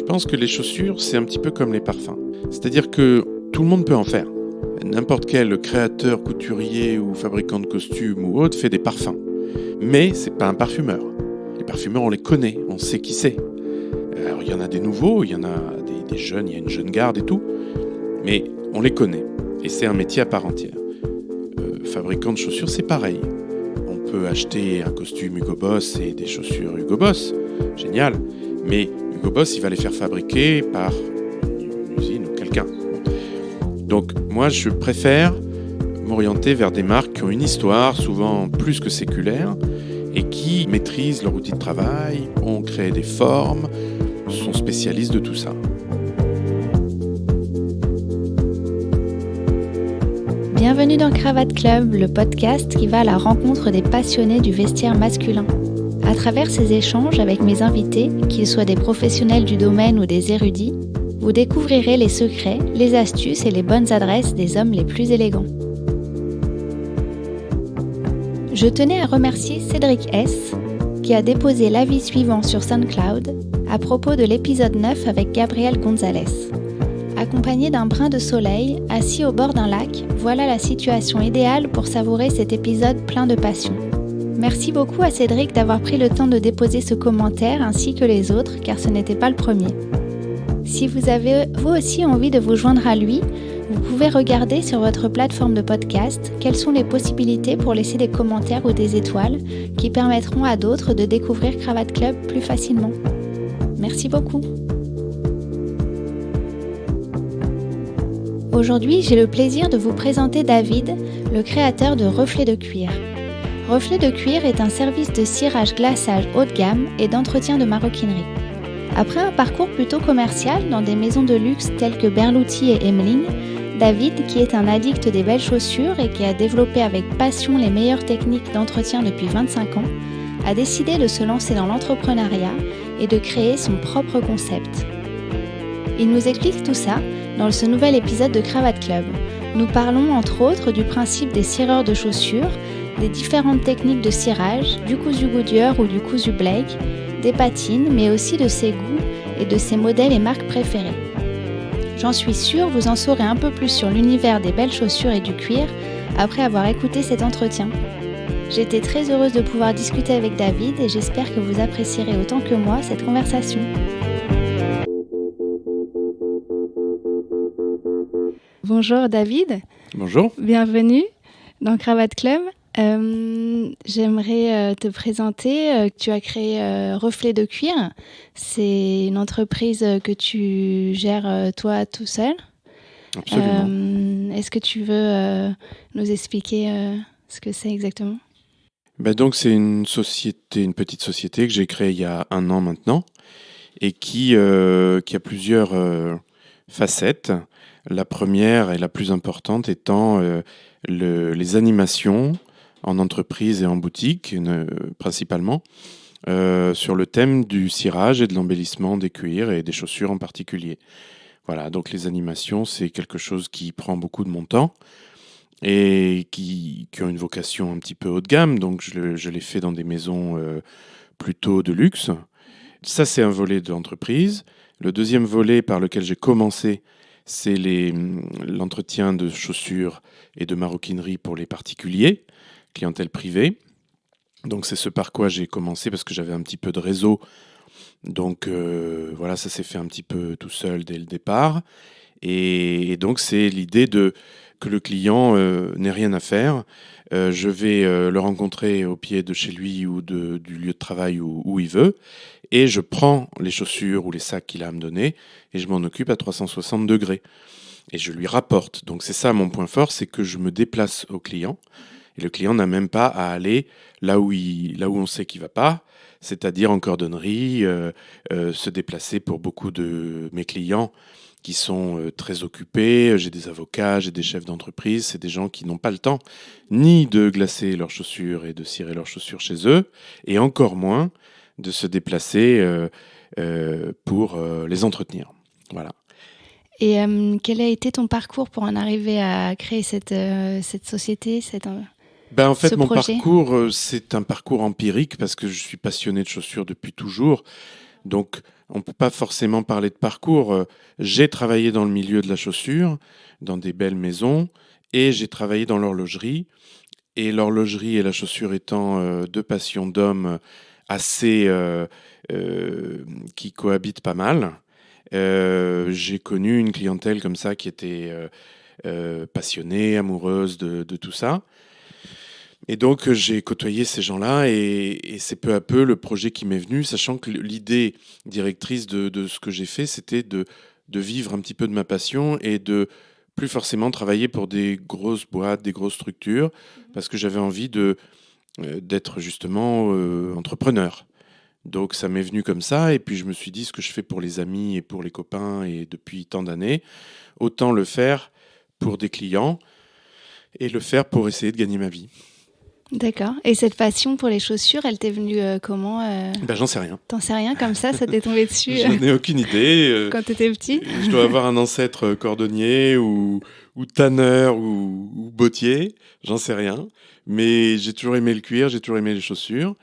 Je pense que les chaussures, c'est un petit peu comme les parfums. C'est-à-dire que tout le monde peut en faire. N'importe quel créateur, couturier ou fabricant de costumes ou autre fait des parfums. Mais c'est pas un parfumeur. Les parfumeurs, on les connaît, on sait qui c'est. Alors il y en a des nouveaux, il y en a des jeunes, il y a une jeune garde et tout. Mais on les connaît. Et c'est un métier à part entière. Fabricant de chaussures, c'est pareil. On peut acheter un costume Hugo Boss et des chaussures Hugo Boss. Génial. Mais Hugo Boss, il va les faire fabriquer par une usine ou quelqu'un. Donc moi, je préfère m'orienter vers des marques qui ont une histoire, souvent plus que séculaire, et qui maîtrisent leur outil de travail, ont créé des formes, sont spécialistes de tout ça. Bienvenue dans Cravate Club, le podcast qui va à la rencontre des passionnés du vestiaire masculin. À travers ces échanges avec mes invités, qu'ils soient des professionnels du domaine ou des érudits, vous découvrirez les secrets, les astuces et les bonnes adresses des hommes les plus élégants. Je tenais à remercier Cédric S, qui a déposé l'avis suivant sur SoundCloud à propos de l'épisode 9 avec Gabriel Gonzalez. Accompagné d'un brin de soleil, assis au bord d'un lac, voilà la situation idéale pour savourer cet épisode plein de passion. Merci beaucoup à Cédric d'avoir pris le temps de déposer ce commentaire ainsi que les autres, car ce n'était pas le premier. Si vous avez vous aussi envie de vous joindre à lui, vous pouvez regarder sur votre plateforme de podcast quelles sont les possibilités pour laisser des commentaires ou des étoiles qui permettront à d'autres de découvrir Cravate Club plus facilement. Merci beaucoup. Aujourd'hui, j'ai le plaisir de vous présenter David, le créateur de Reflets de Cuir. Reflets de Cuir est un service de cirage-glaçage haut de gamme et d'entretien de maroquinerie. Après un parcours plutôt commercial dans des maisons de luxe telles que Berluti et Emmeline, David, qui est un addict des belles chaussures et qui a développé avec passion les meilleures techniques d'entretien depuis 25 ans, a décidé de se lancer dans l'entrepreneuriat et de créer son propre concept. Il nous explique tout ça dans ce nouvel épisode de Cravate Club. Nous parlons entre autres du principe des cireurs de chaussures, des différentes techniques de cirage, du cousu Goodyear ou du cousu Blake, des patines, mais aussi de ses goûts et de ses modèles et marques préférées. J'en suis sûre, vous en saurez un peu plus sur l'univers des belles chaussures et du cuir après avoir écouté cet entretien. J'étais très heureuse de pouvoir discuter avec David et j'espère que vous apprécierez autant que moi cette conversation. Bonjour David. Bonjour. Bienvenue dans Cravate Club. J'aimerais te présenter. Tu as créé Reflets de Cuir. C'est une entreprise que tu gères toi tout seul. Absolument. Est-ce que tu veux nous expliquer ce que c'est exactement ? Donc c'est une petite société que j'ai créée il y a 1 an maintenant et qui a plusieurs facettes. La première et la plus importante étant les animations en entreprise et en boutique, principalement, sur le thème du cirage et de l'embellissement des cuirs et des chaussures en particulier. Voilà, donc les animations, c'est quelque chose qui prend beaucoup de mon temps et qui ont une vocation un petit peu haut de gamme, donc je les fais dans des maisons plutôt de luxe. Ça, c'est un volet de l'entreprise. Le deuxième volet par lequel j'ai commencé, c'est l'entretien de chaussures et de maroquinerie pour les particuliers, clientèle privée. Donc c'est ce par quoi j'ai commencé parce que j'avais un petit peu de réseau. Donc voilà, ça s'est fait un petit peu tout seul dès le départ. Et donc c'est l'idée que le client n'ait rien à faire. Je vais le rencontrer au pied de chez lui ou du lieu de travail où il veut. Et je prends les chaussures ou les sacs qu'il a à me donner et je m'en occupe à 360 degrés. Et je lui rapporte. Donc c'est ça mon point fort, c'est que je me déplace au client. Et le client n'a même pas à aller là où on sait qu'il ne va pas, c'est-à-dire en cordonnerie, se déplacer pour beaucoup de mes clients qui sont très occupés. J'ai des avocats, j'ai des chefs d'entreprise. C'est des gens qui n'ont pas le temps ni de glacer leurs chaussures et de cirer leurs chaussures chez eux, et encore moins de se déplacer pour les entretenir. Voilà. Et quel a été ton parcours pour en arriver à créer cette société, En fait, mon projet ? parcours, c'est un parcours empirique parce que je suis passionné de chaussures depuis toujours. Donc, on ne peut pas forcément parler de parcours. J'ai travaillé dans le milieu de la chaussure, dans des belles maisons, et j'ai travaillé dans l'horlogerie. Et l'horlogerie et la chaussure étant deux passions d'hommes assez qui cohabitent pas mal, j'ai connu une clientèle comme ça qui était passionnée, amoureuse de tout ça. Et donc j'ai côtoyé ces gens-là et c'est peu à peu le projet qui m'est venu, sachant que l'idée directrice de ce que j'ai fait, c'était de vivre un petit peu de ma passion et de plus forcément travailler pour des grosses boîtes, des grosses structures, parce que j'avais envie d'être justement entrepreneur. Donc ça m'est venu comme ça, et puis je me suis dit ce que je fais pour les amis et pour les copains et depuis tant d'années, autant le faire pour des clients et le faire pour essayer de gagner ma vie. D'accord. Et cette passion pour les chaussures, elle t'est venue comment Ben j'en sais rien. T'en sais rien comme ça t'est tombé dessus J'en ai aucune idée. quand t'étais petit? Je dois avoir un ancêtre cordonnier ou tanneur ou bottier, j'en sais rien. Mais j'ai toujours aimé le cuir, j'ai toujours aimé les chaussures.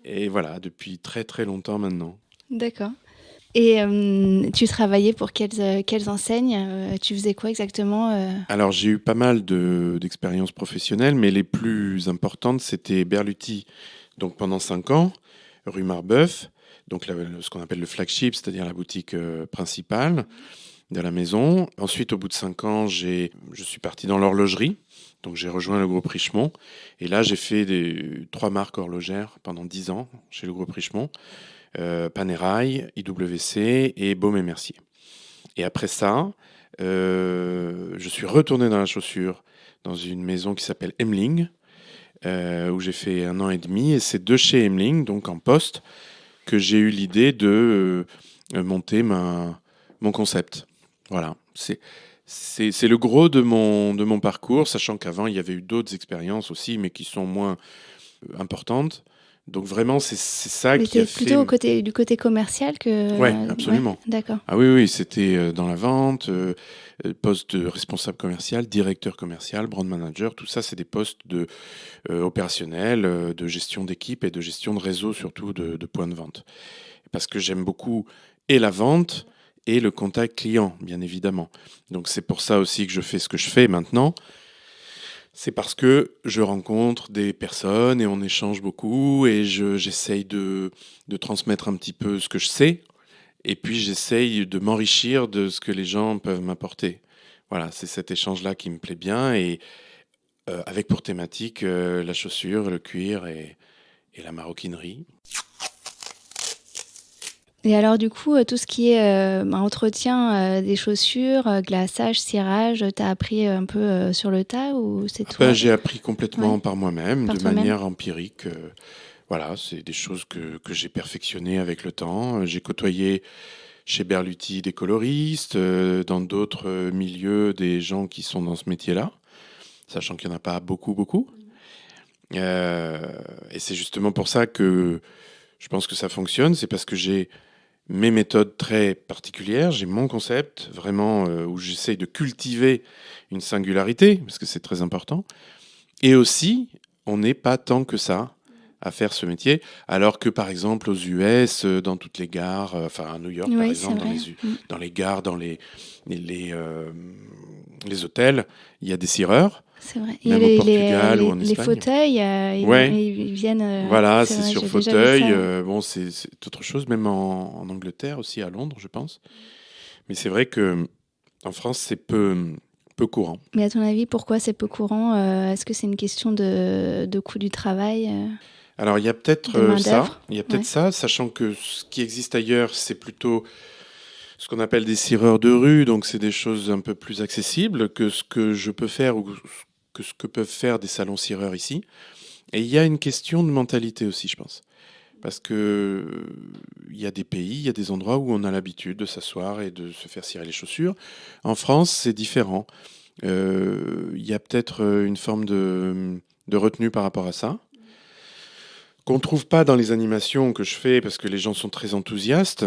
Et voilà, depuis très très longtemps maintenant. D'accord. Et tu travaillais pour quelles enseignes tu faisais quoi exactement Alors j'ai eu pas mal d'expériences professionnelles, mais les plus importantes, c'était Berluti, donc pendant 5 ans, rue Marbeuf, donc ce qu'on appelle le flagship, c'est-à-dire la boutique principale de la maison. Ensuite, au bout de 5 ans, je suis parti dans l'horlogerie, donc j'ai rejoint le groupe Richemont. Et là, j'ai fait 3 marques horlogères pendant 10 ans chez le groupe Richemont, Panerai, IWC et Baume et Mercier. Et après ça, je suis retourné dans la chaussure, dans une maison qui s'appelle Hemling, où j'ai fait 1 an et demi. Et c'est de chez Hemling, donc en poste, que j'ai eu l'idée de monter mon concept. Voilà, c'est le gros de mon parcours, sachant qu'avant, il y avait eu d'autres expériences aussi, mais qui sont moins importantes. Donc vraiment, c'est ça Mais qui a t'es plutôt fait... du côté commercial que... Ouais, absolument. Ouais, d'accord. Ah oui, oui, c'était dans la vente, poste de responsable commercial, directeur commercial, brand manager, tout ça, c'est des postes opérationnels, de gestion d'équipe et de gestion de réseau, surtout de points de vente. Parce que j'aime beaucoup et la vente et le contact client, bien évidemment. Donc c'est pour ça aussi que je fais ce que je fais maintenant. C'est parce que je rencontre des personnes et on échange beaucoup et j'essaye de transmettre un petit peu ce que je sais. Et puis j'essaye de m'enrichir de ce que les gens peuvent m'apporter. Voilà, c'est cet échange-là qui me plaît bien et avec pour thématique la chaussure, le cuir et la maroquinerie. Et alors du coup, tout ce qui est entretien des chaussures, glaçage, cirage, t'as appris un peu sur le tas ou c'est toi? J'ai appris complètement Ouais. par moi-même, Par de toi-même. manière empirique. Voilà, c'est des choses que j'ai perfectionnées avec le temps. J'ai côtoyé chez Berluti des coloristes, dans d'autres milieux des gens qui sont dans ce métier-là, sachant qu'il n'y en a pas beaucoup, beaucoup. Et c'est justement pour ça que je pense que ça fonctionne, c'est parce que j'ai mes méthodes très particulières, j'ai mon concept vraiment où j'essaye de cultiver une singularité, parce que c'est très important. Et aussi, on n'est pas tant que ça à faire ce métier, alors que par exemple aux US, dans toutes les gares, enfin à New York par Oui, c'est exemple, vrai. dans les gares, dans les hôtels, il y a des cireurs, C'est vrai. Il y a même au Portugal ou en les Espagne. fauteuils, Ouais, ils viennent... voilà, c'est c'est vrai, sur j'ai déjà vu fauteuil. ça. Bon, c'est autre chose, même en Angleterre aussi, à Londres, je pense. Mais c'est vrai que en France, c'est peu courant. Mais à ton avis, pourquoi c'est peu courant? Est-ce que c'est une question de coût du travail, Alors, il y a peut-être de main-d'œuvre? il y a Ouais. peut-être ça, sachant que ce qui existe ailleurs, c'est plutôt ce qu'on appelle des cireurs de rue, donc c'est des choses un peu plus accessibles que ce que je peux faire ou que ce que peuvent faire des salons cireurs ici. Et il y a une question de mentalité aussi, je pense. Parce que il y a des pays, il y a des endroits où on a l'habitude de s'asseoir et de se faire cirer les chaussures. En France, c'est différent. Il y a peut-être une forme de retenue par rapport à ça, qu'on ne trouve pas dans les animations que je fais parce que les gens sont très enthousiastes,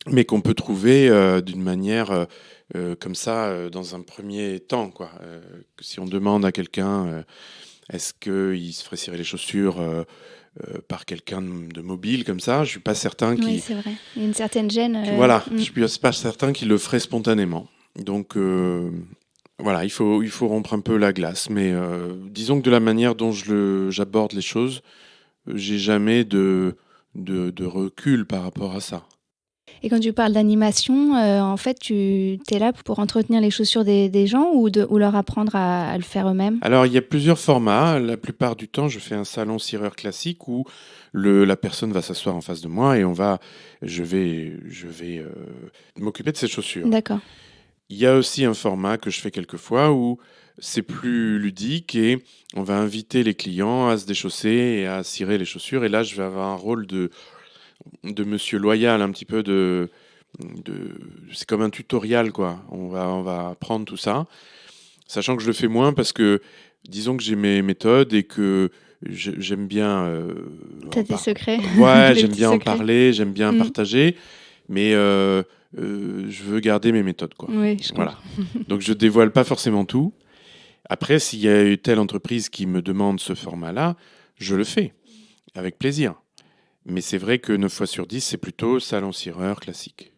mais qu'on peut trouver d'une manière comme ça dans un premier temps, quoi. Que si on demande à quelqu'un Est-ce qu'il se ferait cirer les chaussures par quelqu'un de mobile comme ça? Je suis pas certain Oui, c'est vrai. Il y a une certaine gêne. Voilà, je suis pas certain qu'il le ferait spontanément. Donc voilà, il faut rompre un peu la glace. Mais disons que de la manière dont j'aborde les choses, j'ai jamais de recul par rapport à ça. Et quand tu parles d'animation, en fait, tu es là pour entretenir les chaussures des gens ou leur apprendre à le faire eux-mêmes? Alors, il y a plusieurs formats. La plupart du temps, je fais un salon cireur classique où la personne va s'asseoir en face de moi et je vais m'occuper de ses chaussures. D'accord. Il y a aussi un format que je fais quelquefois où c'est plus ludique et on va inviter les clients à se déchausser et à cirer les chaussures. Et là, je vais avoir un rôle de monsieur loyal, un petit peu c'est comme un tutoriel, quoi. On va apprendre tout ça, sachant que je le fais moins parce que, disons que j'ai mes méthodes et que j'aime bien. T'as des secrets. Ouais, Des j'aime petits bien en secrets. parler, j'aime bien partager, mais je veux garder mes méthodes, quoi. Oui, je Voilà. comprends. Donc je dévoile pas forcément tout. Après, s'il y a eu telle entreprise qui me demande ce format-là, je le fais avec plaisir. Mais c'est vrai que 9 fois sur 10, c'est plutôt salon cireur classique.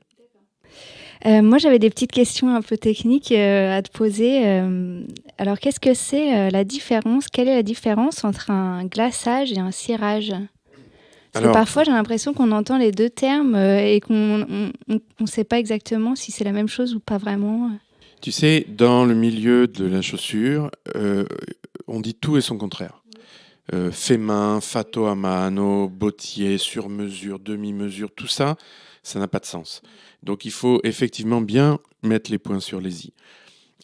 Moi, j'avais des petites questions un peu techniques à te poser. Alors, qu'est-ce que c'est la différence? Quelle est la différence entre un glaçage et un cirage? Parce que parfois, j'ai l'impression qu'on entend les deux termes et qu'on ne sait pas exactement si c'est la même chose ou pas vraiment. Tu sais, dans le milieu de la chaussure, on dit tout et son contraire. Fait main, fatto a mano, bottier, sur mesure, demi-mesure, tout ça, ça n'a pas de sens. Donc il faut effectivement bien mettre les points sur les i.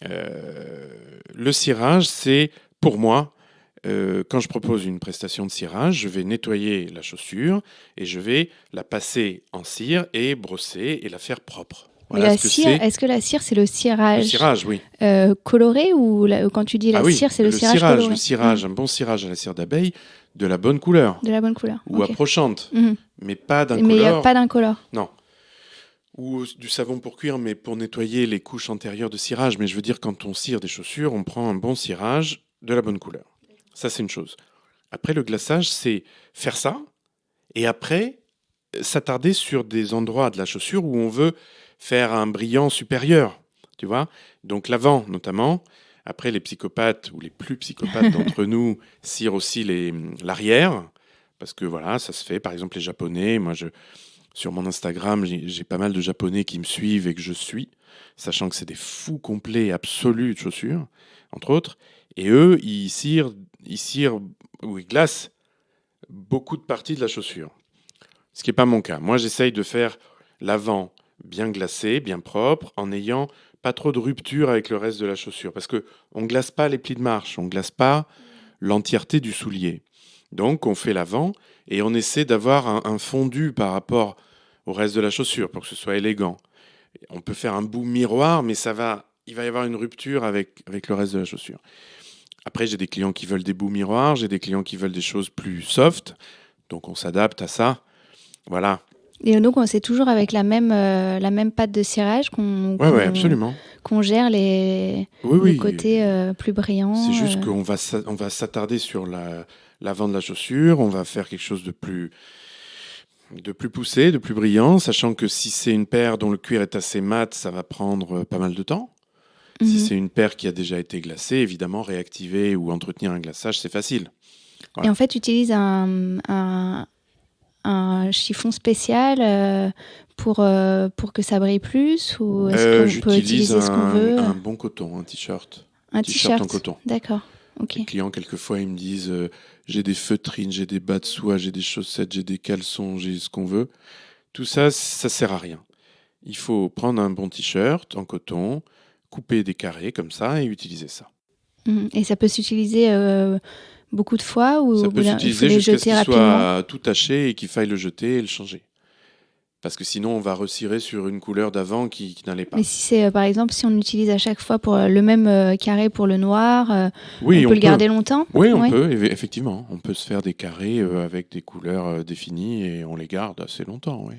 Le cirage, c'est pour moi, quand je propose une prestation de cirage, je vais nettoyer la chaussure et je vais la passer en cire et brosser et la faire propre. Voilà. Mais est-ce que la cire, c'est le cirage? Le cirage, oui. Coloré ou quand tu dis la cire, c'est le cirage coloré? Le cirage, un bon cirage à la cire d'abeille, de la bonne couleur. De la bonne couleur. Ou approchante, mais pas d'incolore. Mais il n'y a pas d'incolore. Non. Ou du savon pour cuire, mais pour nettoyer les couches antérieures de cirage. Mais je veux dire, quand on cire des chaussures, on prend un bon cirage de la bonne couleur. Ça, c'est une chose. Après, le glaçage, c'est faire ça, et après, s'attarder sur des endroits de la chaussure où on veut faire un brillant supérieur, tu vois. Donc l'avant, notamment. Après, les psychopathes, ou les plus psychopathes d'entre nous, cirent aussi l'arrière, parce que voilà, ça se fait. Par exemple, les Japonais, sur mon Instagram, j'ai pas mal de Japonais qui me suivent et que je suis, sachant que c'est des fous complets absolus de chaussures, entre autres. Et eux, ils cirent ou ils glacent beaucoup de parties de la chaussure. Ce qui n'est pas mon cas. Moi, j'essaye de faire l'avant bien glacé, bien propre, en n'ayant pas trop de rupture avec le reste de la chaussure. Parce qu'on ne glace pas les plis de marche, on ne glace pas l'entièreté du soulier. Donc, on fait l'avant et on essaie d'avoir un fondu par rapport au reste de la chaussure pour que ce soit élégant. On peut faire un bout miroir, mais il va y avoir une rupture avec le reste de la chaussure. Après, j'ai des clients qui veulent des bouts miroirs, j'ai des clients qui veulent des choses plus soft, donc on s'adapte à ça. Voilà. Et donc, c'est toujours avec la même pâte de cirage absolument. Qu'on gère les côtés plus brillants. C'est juste qu'on va s'attarder sur l'avant de la chaussure, on va faire quelque chose de plus poussé, de plus brillant, sachant que si c'est une paire dont le cuir est assez mat, ça va prendre pas mal de temps. Si c'est une paire qui a déjà été glacée, évidemment, réactiver ou entretenir un glaçage, c'est facile. Voilà. Et en fait, tu utilises un chiffon spécial pour que ça brille plus, ou est-ce qu'on peut utiliser ce qu'on veut? Un bon coton, un t-shirt. Un t-shirt en coton. D'accord. Okay. Les clients, quelquefois, ils me disent j'ai des feutrines, j'ai des bas de soie, j'ai des chaussettes, j'ai des caleçons, j'ai ce qu'on veut. Tout ça, ça sert à rien. Il faut prendre un bon t-shirt en coton, couper des carrés comme ça et utiliser ça. Et ça peut s'utiliser beaucoup de fois, ou ça peut s'utiliser jusqu'à ce qu'il soit tout taché et qu'il faille le jeter et le changer. Parce que sinon, on va recirer sur une couleur d'avant qui n'allait pas. Mais si c'est, par exemple, si on utilise à chaque fois pour le même carré pour le noir, on peut le garder longtemps? Oui, on peut, effectivement. On peut se faire des carrés avec des couleurs définies et on les garde assez longtemps, oui.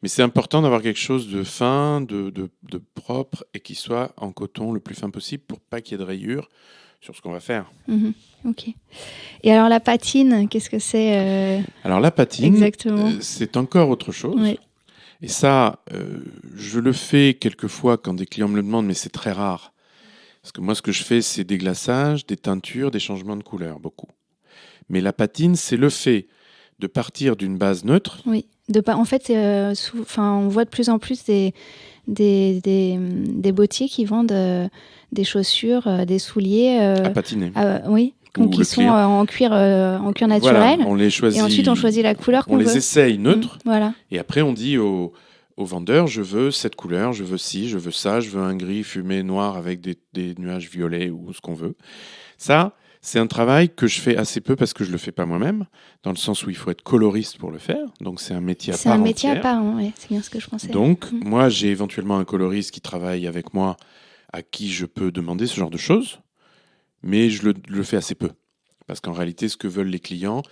Mais c'est important d'avoir quelque chose de fin, de propre et qui soit en coton le plus fin possible pour pas qu'il y ait de rayures sur ce qu'on va faire. Mhm. Ok. Et alors la patine, qu'est-ce que c'est Alors la patine, exactement c'est encore autre chose. Oui. Et ça, je le fais quelquefois quand des clients me le demandent, mais c'est très rare. Parce que moi, ce que je fais, c'est des glaçages, des teintures, des changements de couleur, beaucoup. Mais la patine, c'est le fait de partir d'une base neutre. Oui. En fait, on voit de plus en plus des bottiers qui vendent des chaussures, des souliers. À patiner. Oui. Ou Qui le sont cuir. en cuir naturel. Voilà, on les choisit. Et ensuite, on choisit la couleur qu'on On veut. les essaye neutres. Voilà. Et après, on dit au vendeur, je veux cette couleur, je veux ci, je veux ça, je veux un gris fumé noir avec des nuages violets ou ce qu'on veut. Ça, c'est un travail que je fais assez peu parce que je le fais pas moi-même, dans le sens où il faut être coloriste pour le faire. Donc c'est un métier à part entière. C'est un métier à part, ouais, c'est bien ce que je pensais. Donc moi, j'ai éventuellement un coloriste qui travaille avec moi, à qui je peux demander ce genre de choses, mais je le fais assez peu. Parce qu'en réalité, ce que veulent les clients,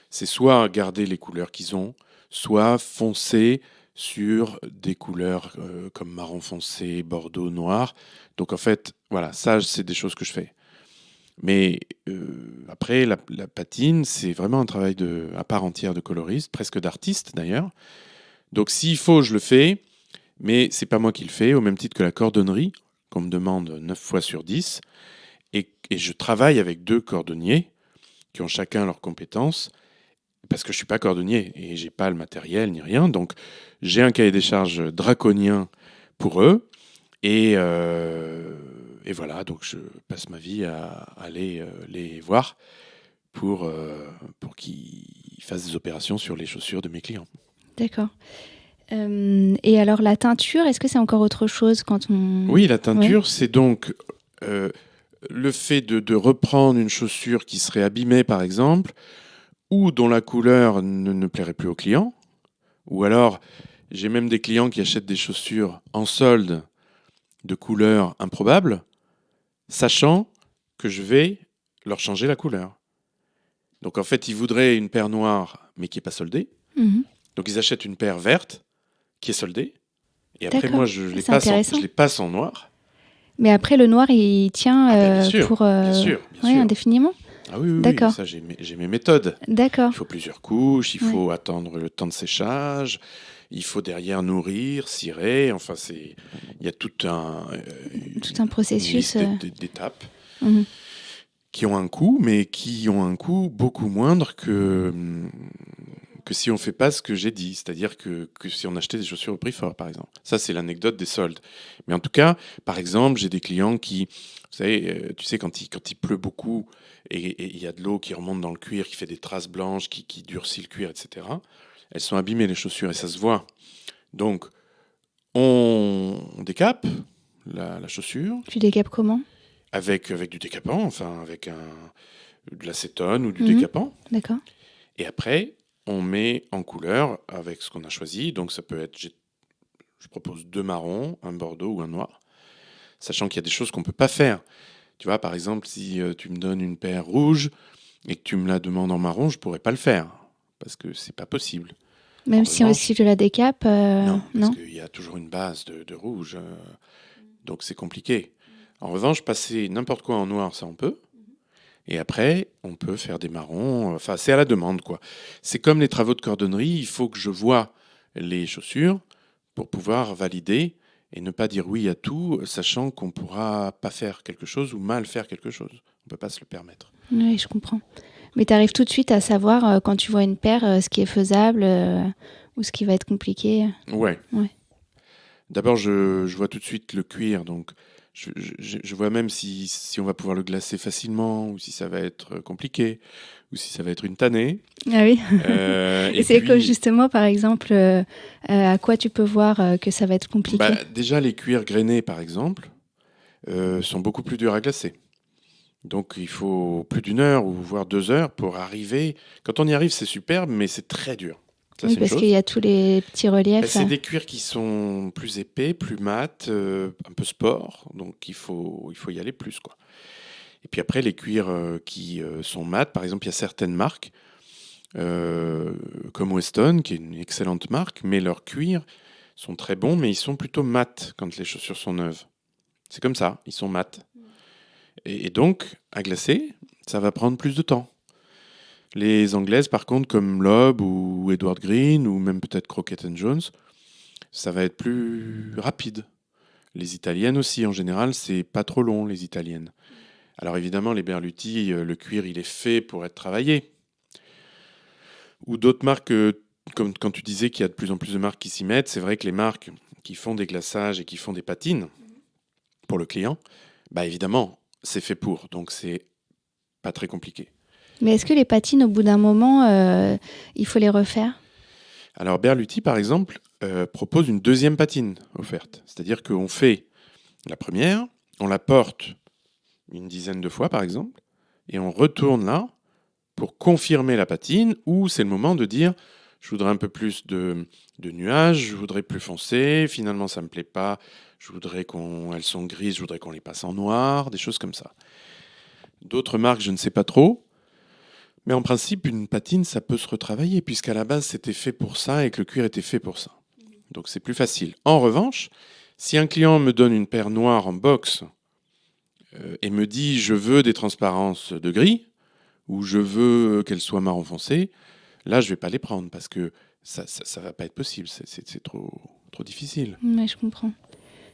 c'est soit garder les couleurs qu'ils ont, soit foncer sur des couleurs comme marron foncé, bordeaux, noir. Donc en fait, voilà, ça, c'est des choses que je fais. Mais après, la patine, c'est vraiment un travail à part entière de coloriste, presque d'artiste d'ailleurs. Donc s'il faut, je le fais, mais c'est pas moi qui le fais, au même titre que la cordonnerie, qu'on me demande 9 fois sur 10. Et je travaille avec 2 cordonniers qui ont chacun leurs compétences, parce que je suis pas cordonnier et j'ai pas le matériel ni rien. Donc j'ai un cahier des charges draconien pour eux. Et voilà, donc je passe ma vie à aller les voir pour qu'ils fassent des opérations sur les chaussures de mes clients. D'accord. Et alors la teinture, est-ce que c'est encore autre chose quand on... Oui, la teinture, c'est donc le fait de reprendre une chaussure qui serait abîmée, par exemple, ou dont la couleur ne plairait plus au client. Ou alors, j'ai même des clients qui achètent des chaussures en solde de couleur improbable, sachant que je vais leur changer la couleur. Donc en fait, ils voudraient une paire noire, mais qui n'est pas soldée. Mhm. Donc ils achètent une paire verte, qui est soldée. Et après, D'accord. moi, je les passe en noir. Mais après, le noir, il tient bien sûr, pour bien sûr. indéfiniment. Ah oui, D'accord. Ça, j'ai mes méthodes. D'accord. Il faut plusieurs couches, il faut attendre le temps de séchage, il faut derrière nourrir, cirer. Enfin, il y a tout un processus d'étapes qui ont un coût, mais qui ont un coût beaucoup moindre que si on ne fait pas ce que j'ai dit, c'est-à-dire que si on achetait des chaussures au prix fort, par exemple. Ça, c'est l'anecdote des soldes. Mais en tout cas, par exemple, j'ai des clients qui, vous savez, tu sais, quand il pleut beaucoup et il y a de l'eau qui remonte dans le cuir, qui fait des traces blanches, qui durcit le cuir, etc., elles sont abîmées, les chaussures, et ça se voit. Donc, on décape la chaussure. Tu décapes comment ? Avec du décapant, enfin, avec de l'acétone ou du décapant. D'accord. Et après, on met en couleur avec ce qu'on a choisi. Donc ça peut être, je propose 2 marrons, un bordeaux ou un noir, sachant qu'il y a des choses qu'on ne peut pas faire. Tu vois, par exemple, si tu me donnes une paire rouge et que tu me la demandes en marron, je ne pourrais pas le faire, parce que c'est pas possible. Même si je la décape non, parce qu'il y a toujours une base de rouge, donc c'est compliqué. En revanche, passer n'importe quoi en noir, ça on peut. Et après, on peut faire des marrons. Enfin, c'est à la demande, quoi. C'est comme les travaux de cordonnerie. Il faut que je voie les chaussures pour pouvoir valider et ne pas dire oui à tout, sachant qu'on ne pourra pas faire quelque chose ou mal faire quelque chose. On ne peut pas se le permettre. Oui, je comprends. Mais tu arrives tout de suite à savoir, quand tu vois une paire, ce qui est faisable ou ce qui va être compliqué. Ouais. D'abord, je vois tout de suite le cuir, donc je vois même si on va pouvoir le glacer facilement, ou si ça va être compliqué, ou si ça va être une tannée. Ah oui. Et c'est puis, que justement, par exemple, à quoi tu peux voir que ça va être compliqué ? Déjà, les cuirs grainés, par exemple, sont beaucoup plus durs à glacer. Donc, il faut plus d'1 heure ou voire 2 heures pour arriver. Quand on y arrive, c'est superbe, mais c'est très dur. Ça, oui, parce qu'il y a tous les petits reliefs. C'est des cuirs qui sont plus épais, plus mat, un peu sport, donc il faut y aller plus, quoi. Et puis après, les cuirs qui sont mat, par exemple, il y a certaines marques, comme Weston, qui est une excellente marque, mais leur cuir sont très bons, mais ils sont plutôt mat quand les chaussures sont neuves. C'est comme ça, ils sont mat. Et donc, à glacer, ça va prendre plus de temps. Les anglaises, par contre, comme Loeb ou Edward Green, ou même peut-être Crockett Jones, ça va être plus rapide. Les italiennes aussi, en général, c'est pas trop long, les italiennes. Alors évidemment, les Berluti, le cuir, il est fait pour être travaillé. Ou d'autres marques, comme quand tu disais qu'il y a de plus en plus de marques qui s'y mettent, c'est vrai que les marques qui font des glaçages et qui font des patines pour le client, bah évidemment, c'est fait pour. Donc c'est pas très compliqué. Mais est-ce que les patines, au bout d'un moment, il faut les refaire? Alors Berluti, par exemple, propose une deuxième patine offerte. C'est-à-dire qu'on fait la première, on la porte une dizaine de fois, par exemple, et on retourne là pour confirmer la patine, ou c'est le moment de dire je voudrais un peu plus de nuages, je voudrais plus foncé, finalement ça me plaît pas, je voudrais elles sont grises, je voudrais qu'on les passe en noir, des choses comme ça. D'autres marques, je ne sais pas trop, mais en principe, une patine, ça peut se retravailler, puisqu'à la base, c'était fait pour ça et que le cuir était fait pour ça. Donc c'est plus facile. En revanche, si un client me donne une paire noire en box et me dit je veux des transparences de gris, ou je veux qu'elles soient marron foncé, là, je ne vais pas les prendre, parce que ça ne va pas être possible, c'est trop difficile. Oui, je comprends.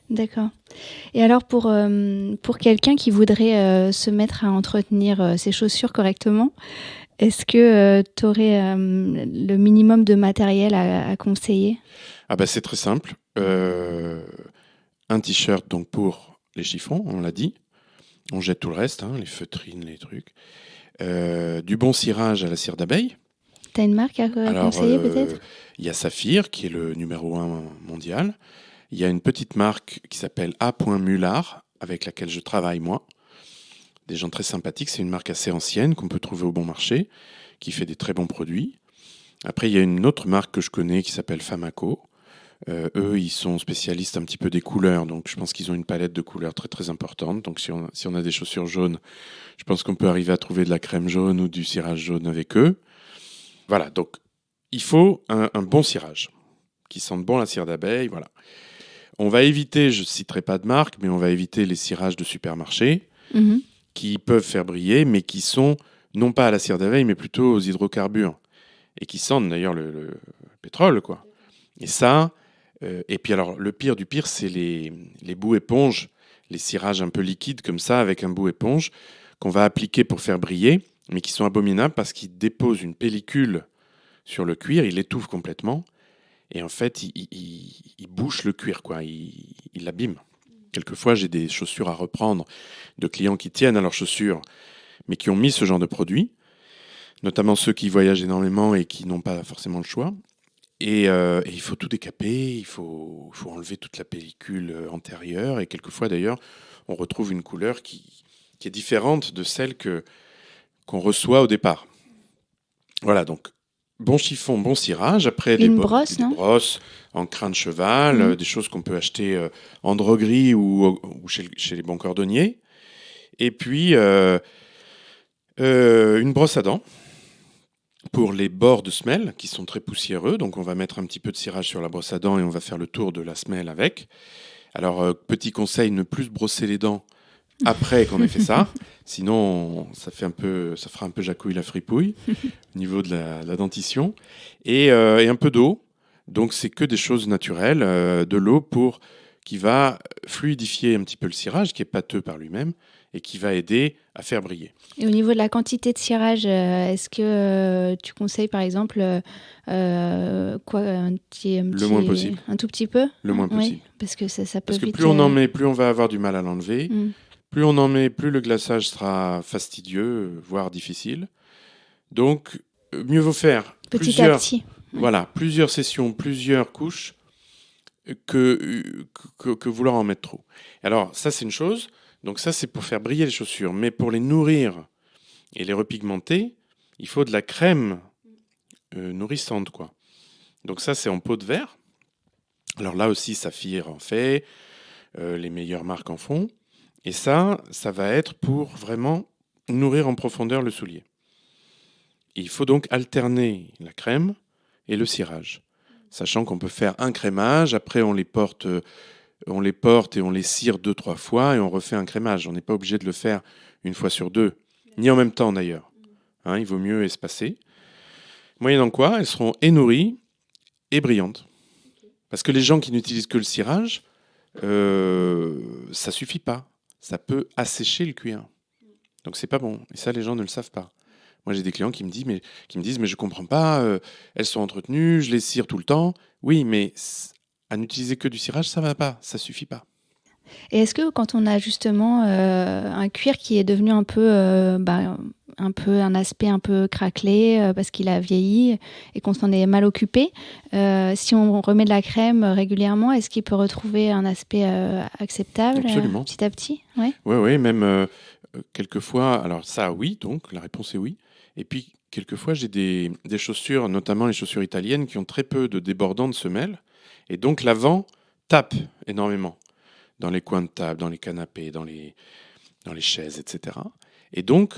D'accord. Et alors, pour quelqu'un qui voudrait se mettre à entretenir ses chaussures correctement, est-ce que tu aurais le minimum de matériel à conseiller? Ah bah, c'est très simple. Un t-shirt donc pour les chiffons, on l'a dit. On jette tout le reste, hein, les feutrines, les trucs. Du bon cirage à la cire d'abeille. Tu as une marque à conseiller peut-être? Il y a Saphir, qui est le numéro 1 mondial. Il y a une petite marque qui s'appelle A. Mullard, avec laquelle je travaille moi. Des gens très sympathiques. C'est une marque assez ancienne qu'on peut trouver au bon marché, qui fait des très bons produits. Après, il y a une autre marque que je connais qui s'appelle Famaco. Eux, ils sont spécialistes un petit peu des couleurs, donc je pense qu'ils ont une palette de couleurs très très importante. Donc si on a des chaussures jaunes, je pense qu'on peut arriver à trouver de la crème jaune ou du cirage jaune avec eux. Voilà, donc il faut un bon cirage, qui sente bon la cire d'abeille, voilà. On va éviter, je ne citerai pas de marque, mais on va éviter les cirages de supermarché, qui peuvent faire briller, mais qui sont non pas à la cire d'abeille, mais plutôt aux hydrocarbures, et qui sentent d'ailleurs le pétrole, quoi. Et ça, et puis alors le pire du pire, c'est les bouts éponges, les cirages un peu liquides comme ça, avec un bout éponge, qu'on va appliquer pour faire briller, mais qui sont abominables parce qu'ils déposent une pellicule sur le cuir, ils l'étouffent complètement, et en fait, ils bouchent le cuir, quoi, ils l'abîment. Quelquefois, j'ai des chaussures à reprendre de clients qui tiennent à leurs chaussures, mais qui ont mis ce genre de produit, notamment ceux qui voyagent énormément et qui n'ont pas forcément le choix. Et il faut tout décaper, il faut enlever toute la pellicule antérieure, et quelquefois d'ailleurs, on retrouve une couleur qui est différente de celle qu'on reçoit au départ. Voilà, donc bon chiffon, bon cirage. Après, des brosses en crin de cheval, des choses qu'on peut acheter en droguerie ou chez les bons cordonniers. Et puis, une brosse à dents pour les bords de semelle qui sont très poussiéreux. Donc, on va mettre un petit peu de cirage sur la brosse à dents et on va faire le tour de la semelle avec. Alors, petit conseil, ne plus se brosser les dents après qu'on ait fait ça. Sinon, ça fera un peu Jacouille la fripouille au niveau de la dentition. Et un peu d'eau. Donc, c'est que des choses naturelles. De l'eau qui va fluidifier un petit peu le cirage, qui est pâteux par lui-même, et qui va aider à faire briller. Et au niveau de la quantité de cirage, est-ce que tu conseilles par exemple le moins possible. Un tout petit peu? Le moins possible. Oui, parce que ça peut parce que vite... plus on en met, plus on va avoir du mal à l'enlever. Plus on en met, plus le glaçage sera fastidieux, voire difficile. Donc, mieux vaut faire petit à petit. Voilà, plusieurs sessions, plusieurs couches, que vouloir en mettre trop. Alors, ça, c'est une chose. Donc ça, c'est pour faire briller les chaussures. Mais pour les nourrir et les repigmenter, il faut de la crème nourrissante, quoi. Donc ça, c'est en pot de verre. Alors là aussi, Saphir en fait, les meilleures marques en font. Et ça va être pour vraiment nourrir en profondeur le soulier. Et il faut donc alterner la crème et le cirage. Sachant qu'on peut faire un crémage, après on les porte et on les cire 2-3 fois et on refait un crémage. On n'est pas obligé de le faire une fois sur deux, ni en même temps d'ailleurs. Hein, il vaut mieux espacer. Moyennant quoi, elles seront et nourries et brillantes. Parce que les gens qui n'utilisent que le cirage, ça suffit pas. Ça peut assécher le cuir. Donc c'est pas bon. Et ça, les gens ne le savent pas. Moi, j'ai des clients qui me disent, mais je comprends pas, elles sont entretenues, je les cire tout le temps. Oui, mais à n'utiliser que du cirage, ça va pas, ça suffit pas. Et est-ce que quand on a justement un cuir qui est devenu un peu un aspect un peu craquelé parce qu'il a vieilli et qu'on s'en est mal occupé, si on remet de la crème régulièrement, est-ce qu'il peut retrouver un aspect acceptable Absolument. petit à petit? Ouais. Oui, même quelquefois, alors ça oui, donc la réponse est oui. Et puis quelquefois j'ai des chaussures, notamment les chaussures italiennes, qui ont très peu de débordants de semelles. Et donc l'avant tape énormément dans les coins de table, dans les canapés, dans les chaises, etc. Et donc,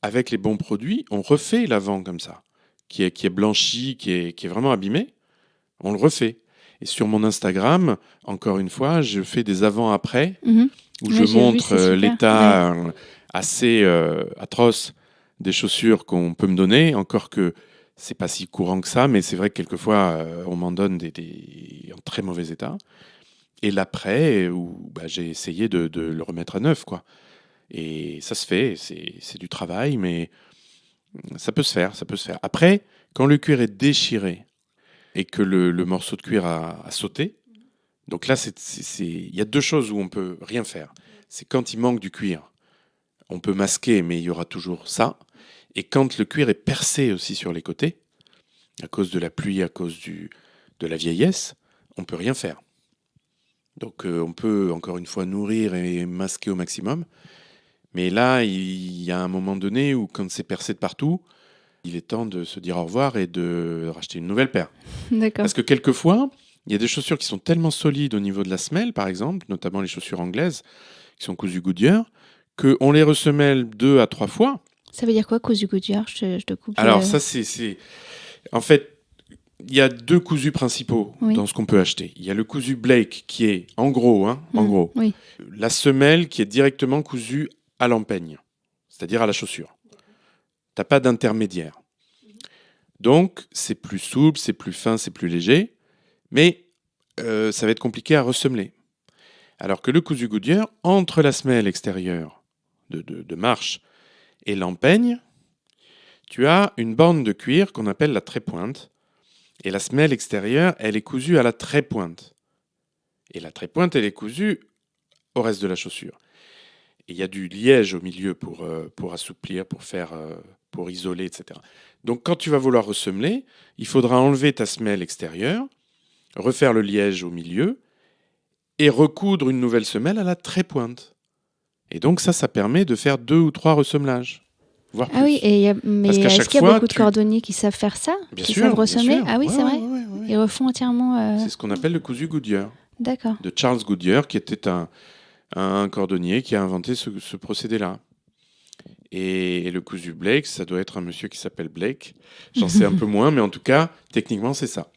avec les bons produits, on refait l'avant comme ça, qui est blanchi, qui est vraiment abîmé, on le refait. Et sur mon Instagram, encore une fois, je fais des avant-après, Mhm. où Ouais, je j'ai vu, montre c'est super. l'état assez atroce des chaussures qu'on peut me donner, encore que c'est pas si courant que ça, mais c'est vrai que quelquefois, on m'en donne des en très mauvais état. Et l'après, où j'ai essayé de le remettre à neuf, quoi. Et ça se fait, c'est du travail, mais ça peut se faire, ça peut se faire. Après, quand le cuir est déchiré et que le morceau de cuir a sauté, donc là, il y a deux choses où on peut rien faire. C'est quand il manque du cuir, on peut masquer, mais il y aura toujours ça. Et quand le cuir est percé aussi sur les côtés, à cause de la pluie, à cause de la vieillesse, on peut rien faire. Donc on peut encore une fois nourrir et masquer au maximum. Mais là, il y a un moment donné où quand c'est percé de partout, il est temps de se dire au revoir et de racheter une nouvelle paire. D'accord. Parce que quelquefois, il y a des chaussures qui sont tellement solides au niveau de la semelle, par exemple, notamment les chaussures anglaises, qui sont cousues Goodyear, qu'on les ressemelle 2 à 3 fois. Ça veut dire quoi, cousu Goodyear? Je te coupe. Alors ça, En fait, il y a deux cousus principaux Oui. dans ce qu'on peut acheter. Il y a le cousu Blake qui est, en gros, Oui. la semelle qui est directement cousue à l'empeigne, c'est-à-dire à la chaussure. Tu n'as pas d'intermédiaire. Donc, c'est plus souple, c'est plus fin, c'est plus léger, mais ça va être compliqué à ressemeler. Alors que le cousu Goodyear, entre la semelle extérieure de marche et l'empeigne, tu as une bande de cuir qu'on appelle la trépointe. Et la semelle extérieure, elle est cousue à la trépointe. Et la trépointe, elle est cousue au reste de la chaussure. Et il y a du liège au milieu pour assouplir, pour isoler, etc. Donc quand tu vas vouloir ressemeler, il faudra enlever ta semelle extérieure, refaire le liège au milieu et recoudre une nouvelle semelle à la trépointe. Et donc ça permet de faire 2 ou 3 ressemblages. Voire plus. Ah oui, mais Parce qu'à est-ce chaque qu'il y a fois, beaucoup de cordonniers qui savent faire ça? Bien Qui sûr, savent bien ressemer? sûr. Ah oui, Ouais, c'est vrai. ouais. Ils refont entièrement. C'est ce qu'on appelle le cousu Goodyear, D'accord. de Charles Goodyear, qui était un cordonnier qui a inventé ce procédé-là. Et le cousu Blake, ça doit être un monsieur qui s'appelle Blake. J'en sais un peu moins, mais en tout cas, techniquement, c'est ça.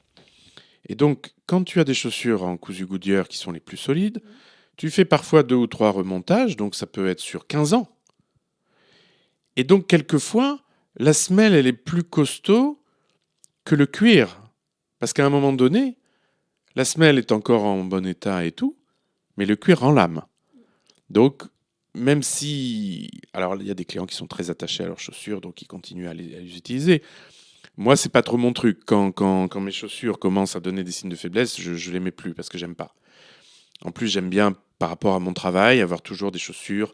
Et donc, quand tu as des chaussures en cousu Goodyear qui sont les plus solides, tu fais parfois 2 ou 3 remontages, donc ça peut être sur 15 ans. Et donc, quelquefois, la semelle, elle est plus costaud que le cuir. Parce qu'à un moment donné, la semelle est encore en bon état et tout, mais le cuir rend l'âme. Donc, même si... Alors, il y a des clients qui sont très attachés à leurs chaussures, donc ils continuent à les utiliser. Moi, c'est pas trop mon truc. Quand mes chaussures commencent à donner des signes de faiblesse, je les mets plus parce que j'aime pas. En plus, j'aime bien, par rapport à mon travail, avoir toujours des chaussures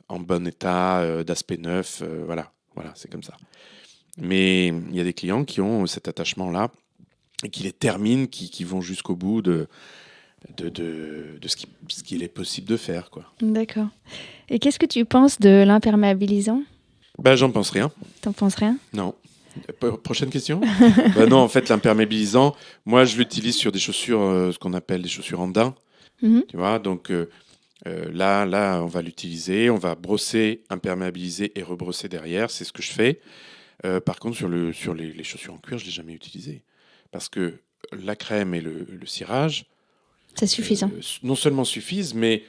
en bon état, d'aspect neuf. Voilà, c'est comme ça. Mais il y a des clients qui ont cet attachement-là et qui les terminent, qui vont jusqu'au bout de ce qu'il est possible de faire, quoi. D'accord. Et qu'est-ce que tu penses de l'imperméabilisant? J'en pense rien. T'en penses rien? Non. Prochaine question. Non, en fait, l'imperméabilisant, moi, je l'utilise sur des chaussures, ce qu'on appelle des chaussures en daim. Mhm. Tu vois, donc là, on va l'utiliser, on va brosser, imperméabiliser et rebrosser derrière. C'est ce que je fais. Par contre, sur les chaussures en cuir, je ne l'ai jamais utilisé. Parce que la crème et le cirage, C'est suffisant. non seulement suffisent, mais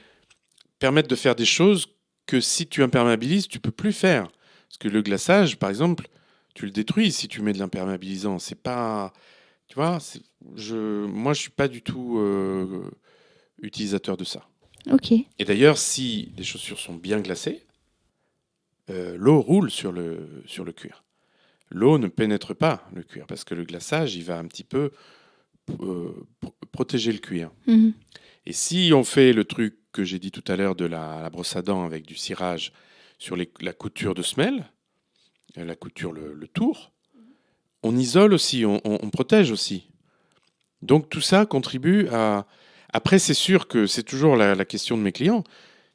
permettent de faire des choses que si tu imperméabilises, tu peux plus faire. Parce que le glaçage, par exemple, tu le détruis si tu mets de l'imperméabilisant. C'est pas, tu vois, moi, je suis pas du tout utilisateur de ça. Ok. Et d'ailleurs, si les chaussures sont bien glacées, l'eau roule sur le cuir. L'eau ne pénètre pas le cuir parce que le glaçage, il va un petit peu protéger le cuir. Mhm. Et si on fait le truc que j'ai dit tout à l'heure de la brosse à dents avec du cirage sur la couture de semelle, la couture, le tour, on isole aussi, on protège aussi. Donc tout ça contribue à... Après, c'est sûr que c'est toujours la question de mes clients.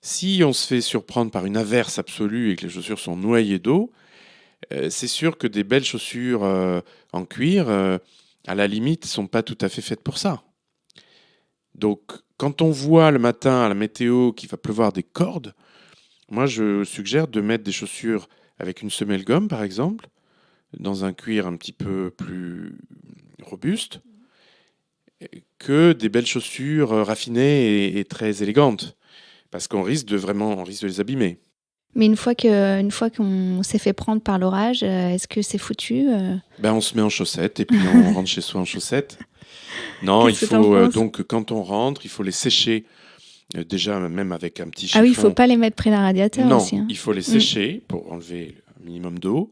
Si on se fait surprendre par une averse absolue et que les chaussures sont noyées d'eau, c'est sûr que des belles chaussures en cuir, à la limite, ne sont pas tout à fait faites pour ça. Donc, quand on voit le matin à la météo qu'il va pleuvoir des cordes, moi, je suggère de mettre des chaussures avec une semelle gomme, par exemple, dans un cuir un petit peu plus robuste, que des belles chaussures raffinées et très élégantes. Parce qu'on risque de les abîmer. Mais une fois qu'on s'est fait prendre par l'orage, est-ce que c'est foutu Ben, on se met en chaussettes et puis on rentre chez soi en chaussettes. Non, il Qu'est-ce que t'en faut penses donc quand on rentre, il faut les sécher déjà même avec un petit chiffon. Ah oui, il faut pas les mettre près d'un radiateur Non, aussi. Hein. il faut les sécher pour enlever un minimum d'eau.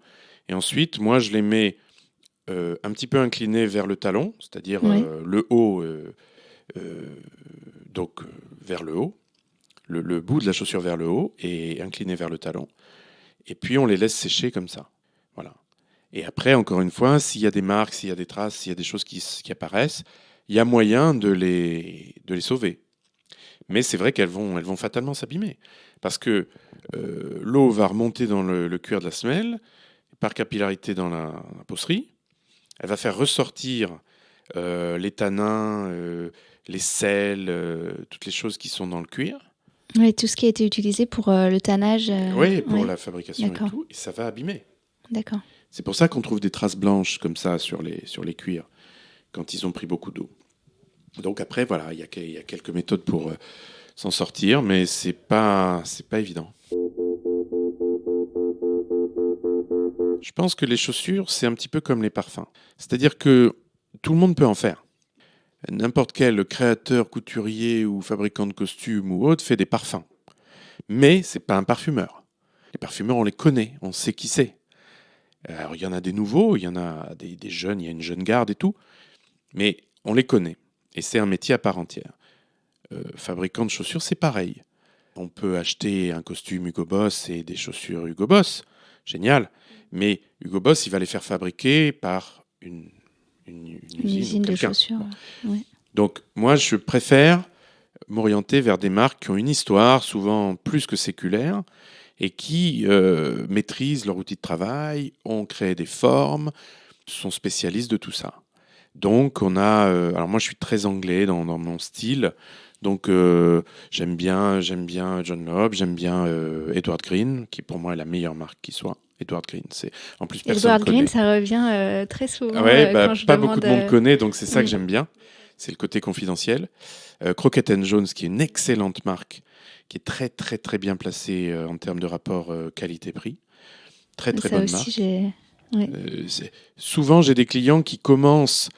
Et ensuite, moi, je les mets un petit peu inclinés vers le talon, c'est-à-dire Oui. le haut, donc vers le haut, le bout de la chaussure vers le haut et incliné vers le talon. Et puis, on les laisse sécher comme ça. Voilà. Et après, encore une fois, s'il y a des marques, s'il y a des traces, s'il y a des choses qui apparaissent, il y a moyen de les sauver. Mais c'est vrai qu'elles vont fatalement s'abîmer. Parce que l'eau va remonter dans le cuir de la semelle, par capillarité dans la peaucerie. Elle va faire ressortir les tanins, les sels, toutes les choses qui sont dans le cuir. Oui, tout ce qui a été utilisé pour le tannage. Oui, pour ouais. la fabrication D'accord. et tout. Et ça va abîmer. D'accord. C'est pour ça qu'on trouve des traces blanches comme ça sur les cuirs, quand ils ont pris beaucoup d'eau. Donc après, voilà, il y a quelques méthodes pour s'en sortir, mais c'est pas évident. Je pense que les chaussures, c'est un petit peu comme les parfums. C'est-à-dire que tout le monde peut en faire. N'importe quel créateur, couturier ou fabricant de costumes ou autre fait des parfums. Mais c'est pas un parfumeur. Les parfumeurs, on les connaît, on sait qui c'est. Alors, il y en a des nouveaux, il y en a des jeunes, il y a une jeune garde et tout. Mais on les connaît. Et c'est un métier à part entière. Fabricant de chaussures, c'est pareil. On peut acheter un costume Hugo Boss et des chaussures Hugo Boss. Génial. Mais Hugo Boss, il va les faire fabriquer par une usine de quelqu'un. chaussures. Ouais. Donc, moi, je préfère m'orienter vers des marques qui ont une histoire, souvent plus que séculaire, et qui maîtrisent leur outil de travail, ont créé des formes, sont spécialistes de tout ça. Donc, on a... alors, moi, je suis très anglais dans mon style. Donc, j'aime bien John Loeb, j'aime bien Edward Green, qui pour moi est la meilleure marque qui soit. Edward Green, c'est en plus personne Edward connaît. Green, ça revient très souvent Ouais, quand je pas demande. beaucoup de monde connaît, donc c'est ça que Mm. j'aime bien. C'est le côté confidentiel. Crockett Jones, qui est une excellente marque, qui est très très très bien placée en termes de rapport qualité-prix. Très très Ça bonne aussi, marque. Souvent, j'ai des clients qui commencent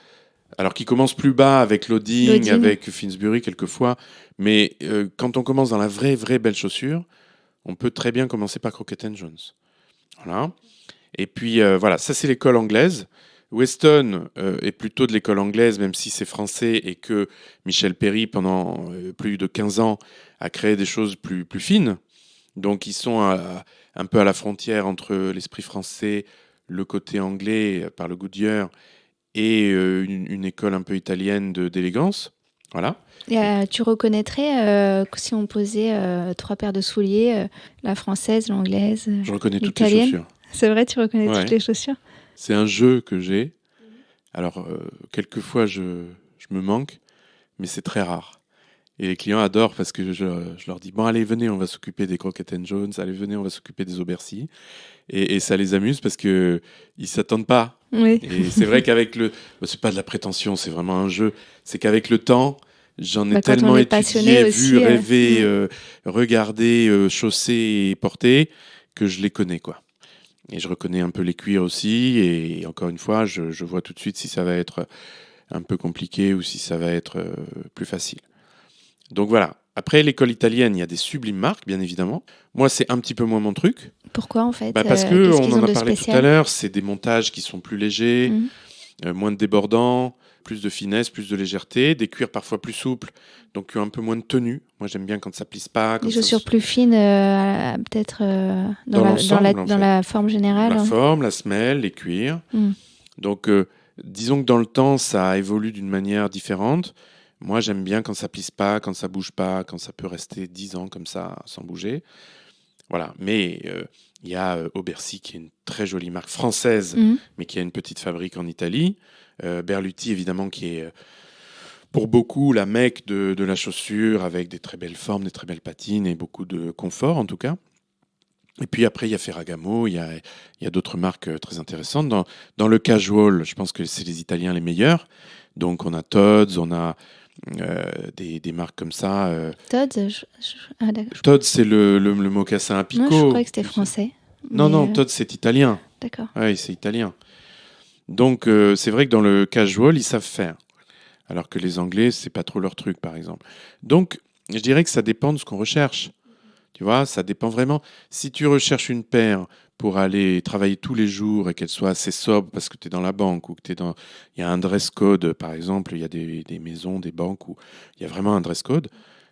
plus bas avec Loading, avec Finsbury quelquefois, mais quand on commence dans la vraie belle chaussure, on peut très bien commencer par Crockett Jones. Voilà. Et puis voilà, ça c'est l'école anglaise. Weston est plutôt de l'école anglaise, même si c'est français et que Michel Perry, pendant plus de 15 ans, a créé des choses plus fines. Donc ils sont un peu à la frontière entre l'esprit français, le côté anglais par le Goodyear et une école un peu italienne d'élégance. Voilà. Tu reconnaîtrais si on posait 3 paires de souliers, la française, l'anglaise, Je reconnais toutes l'italienne. les chaussures. C'est vrai, tu reconnais Ouais. toutes les chaussures? C'est un jeu que j'ai. Alors, quelquefois, je me manque, mais c'est très rare. Et les clients adorent parce que je leur dis, bon, allez, venez, on va s'occuper des croquettes and Jones, allez, venez, on va s'occuper des Aubercy. Et ça les amuse parce que ils s'attendent pas. Oui. Et c'est vrai qu'avec c'est pas de la prétention, c'est vraiment un jeu. C'est qu'avec le temps, j'en ai Bah, quand on tellement est étudié, passionné aussi, vu, rêvé, regardé, chaussé et porté, que je les connais, quoi. Et je reconnais un peu les cuirs aussi. Et encore une fois, je vois tout de suite si ça va être un peu compliqué ou si ça va être plus facile. Donc voilà. Après, l'école italienne, il y a des sublimes marques, bien évidemment. Moi, c'est un petit peu moins mon truc. Pourquoi en fait? Parce que, Qu'est-ce on qu'ils en ont a de parlé tout à spécial? l'heure, c'est des montages qui sont plus légers, Mhm. moins de débordants, plus de finesse, plus de légèreté, des cuirs parfois plus souples, donc qui ont un peu moins de tenue. Moi, j'aime bien quand ça plisse pas. Des Quand ça, chaussures plus fines, peut-être dans l'ensemble, en dans fait. la forme générale. La Ouais. forme, la semelle, les cuirs. Mhm. Donc, disons que dans le temps, ça évolue d'une manière différente. Moi, j'aime bien quand ça plisse pas, quand ça bouge pas, quand ça peut rester 10 ans comme ça, sans bouger. Voilà. Mais il y a Aubercy, qui est une très jolie marque française, Mhm. mais qui a une petite fabrique en Italie. Berluti, évidemment, qui est pour beaucoup la mecque de la chaussure, avec des très belles formes, des très belles patines et beaucoup de confort, en tout cas. Et puis après, il y a Ferragamo, il y a d'autres marques très intéressantes. Dans le casual, je pense que c'est les Italiens les meilleurs. Donc on a Tod's, on a des marques comme ça. Todd, ah, d'accord. Tod's, c'est le mocassin à Non, je picot. croyais que c'était Tu sais. français. Non, Mais, non, Tod's, c'est italien. d'accord. Oui, c'est italien. Donc c'est vrai que dans le casual, ils savent faire. Alors que les Anglais, c'est pas trop leur truc, par exemple. Donc, je dirais que ça dépend de ce qu'on recherche. Tu vois, ça dépend vraiment. Si tu recherches une paire pour aller travailler tous les jours et qu'elle soit assez sobre parce que tu es dans la banque ou que il y a un dress code, par exemple, il y a des maisons, des banques où il y a vraiment un dress code,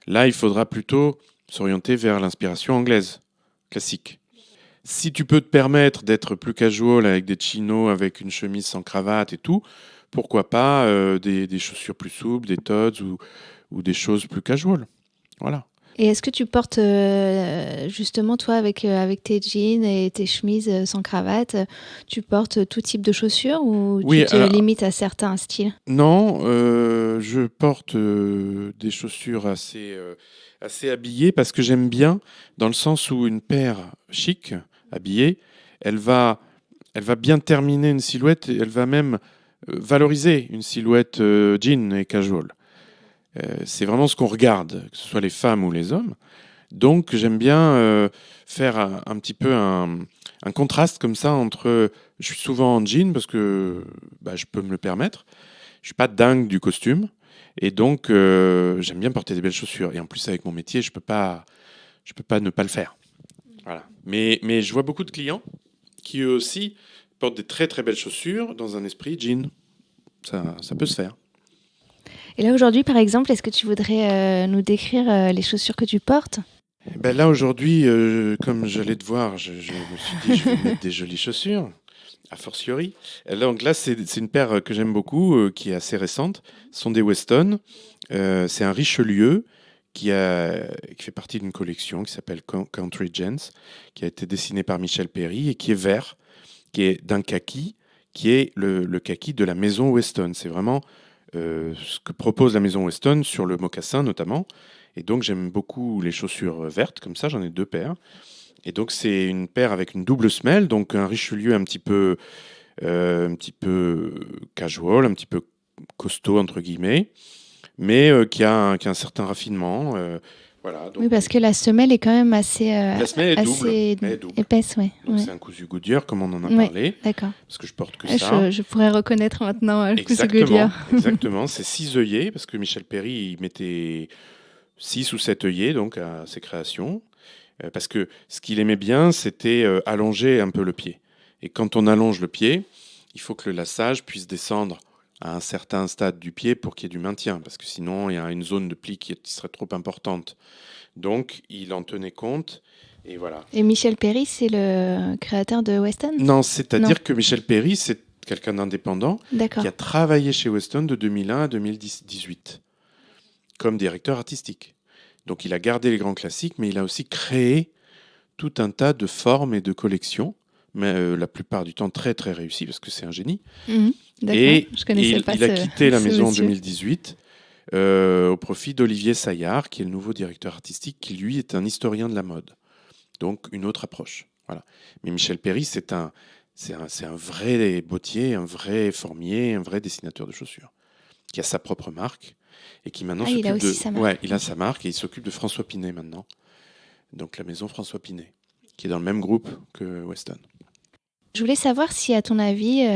là, il faudra plutôt s'orienter vers l'inspiration anglaise, classique. Si tu peux te permettre d'être plus casual avec des chinos, avec une chemise sans cravate et tout, pourquoi pas des chaussures plus souples, des Tod's ou des choses plus casual. Voilà. Et est-ce que tu portes justement toi avec tes jeans et tes chemises sans cravate, tu portes tout type de chaussures ou Oui, tu te alors, limites à certains styles? non, je porte des chaussures assez habillées parce que j'aime bien, dans le sens où une paire chic, habillée, elle va, elle va bien terminer une silhouette et elle va même valoriser une silhouette jean et casual. C'est vraiment ce qu'on regarde, que ce soit les femmes ou les hommes. Donc j'aime bien faire un petit peu un contraste comme ça entre... Je suis souvent en jean parce que je peux me le permettre. Je suis pas dingue du costume. Et donc j'aime bien porter des belles chaussures. Et en plus avec mon métier, je peux pas ne pas le faire. Voilà. Mais je vois beaucoup de clients qui eux aussi portent des très très belles chaussures dans un esprit jean. Ça peut se faire. Et là aujourd'hui par exemple, est-ce que tu voudrais nous décrire les chaussures que tu portes? Ben là aujourd'hui, comme j'allais te voir, je me suis dit je vais mettre des jolies chaussures, a fortiori. Donc là c'est une paire que j'aime beaucoup, qui est assez récente. Ce sont des Weston. C'est un Richelieu qui fait partie d'une collection qui s'appelle Country Gents, qui a été dessinée par Michel Perry et qui est vert, qui est d'un kaki, qui est le kaki de la maison Weston. C'est vraiment ce que propose la maison Weston sur le mocassin notamment. Et donc j'aime beaucoup les chaussures vertes, comme ça j'en ai 2 paires. Et donc c'est une paire avec une double semelle, donc un Richelieu un petit peu casual, un petit peu costaud entre guillemets, mais qui a un certain raffinement. Voilà, donc, Oui, parce que la semelle est quand même assez, la semelle est double. assez Elle est double. épaisse, ouais. Donc Ouais. c'est un cousu Goodyear comme on en a Ouais, parlé, d'accord. parce que je porte que Ah, ça. je pourrais reconnaître maintenant le cousu Exactement, Goodyear. exactement. C'est 6 œillets, parce que Michel Perry il mettait 6 ou 7 œillets donc, à ses créations. Parce que ce qu'il aimait bien, c'était allonger un peu le pied. Et quand on allonge le pied, il faut que le lassage puisse descendre à un certain stade du pied pour qu'il y ait du maintien. Parce que sinon, il y a une zone de pli qui serait trop importante. Donc, il en tenait compte. Et voilà. Et Michel Perry, c'est le créateur de Weston? Non, c'est-à-dire que Michel Perry, c'est quelqu'un d'indépendant D'accord. qui a travaillé chez Weston de 2001 à 2018 comme directeur artistique. Donc il a gardé les grands classiques, mais il a aussi créé tout un tas de formes et de collections, mais la plupart du temps très très réussies, parce que c'est un génie. Mhm. D'accord. Et Je connaissais il pas a quitté la ce maison en monsieur. 2018 au profit d'Olivier Saillard, qui est le nouveau directeur artistique, qui lui est un historien de la mode. Donc une autre approche. Voilà. Mais Michel Perry, c'est un vrai bottier, un vrai formier, un vrai dessinateur de chaussures, qui a sa propre marque et qui maintenant il a s'occupe aussi de. sa marque. Ouais, il a sa marque et il s'occupe de François Pinet maintenant. Donc la maison François Pinet, qui est dans le même groupe que Weston. Je voulais savoir si, à ton avis,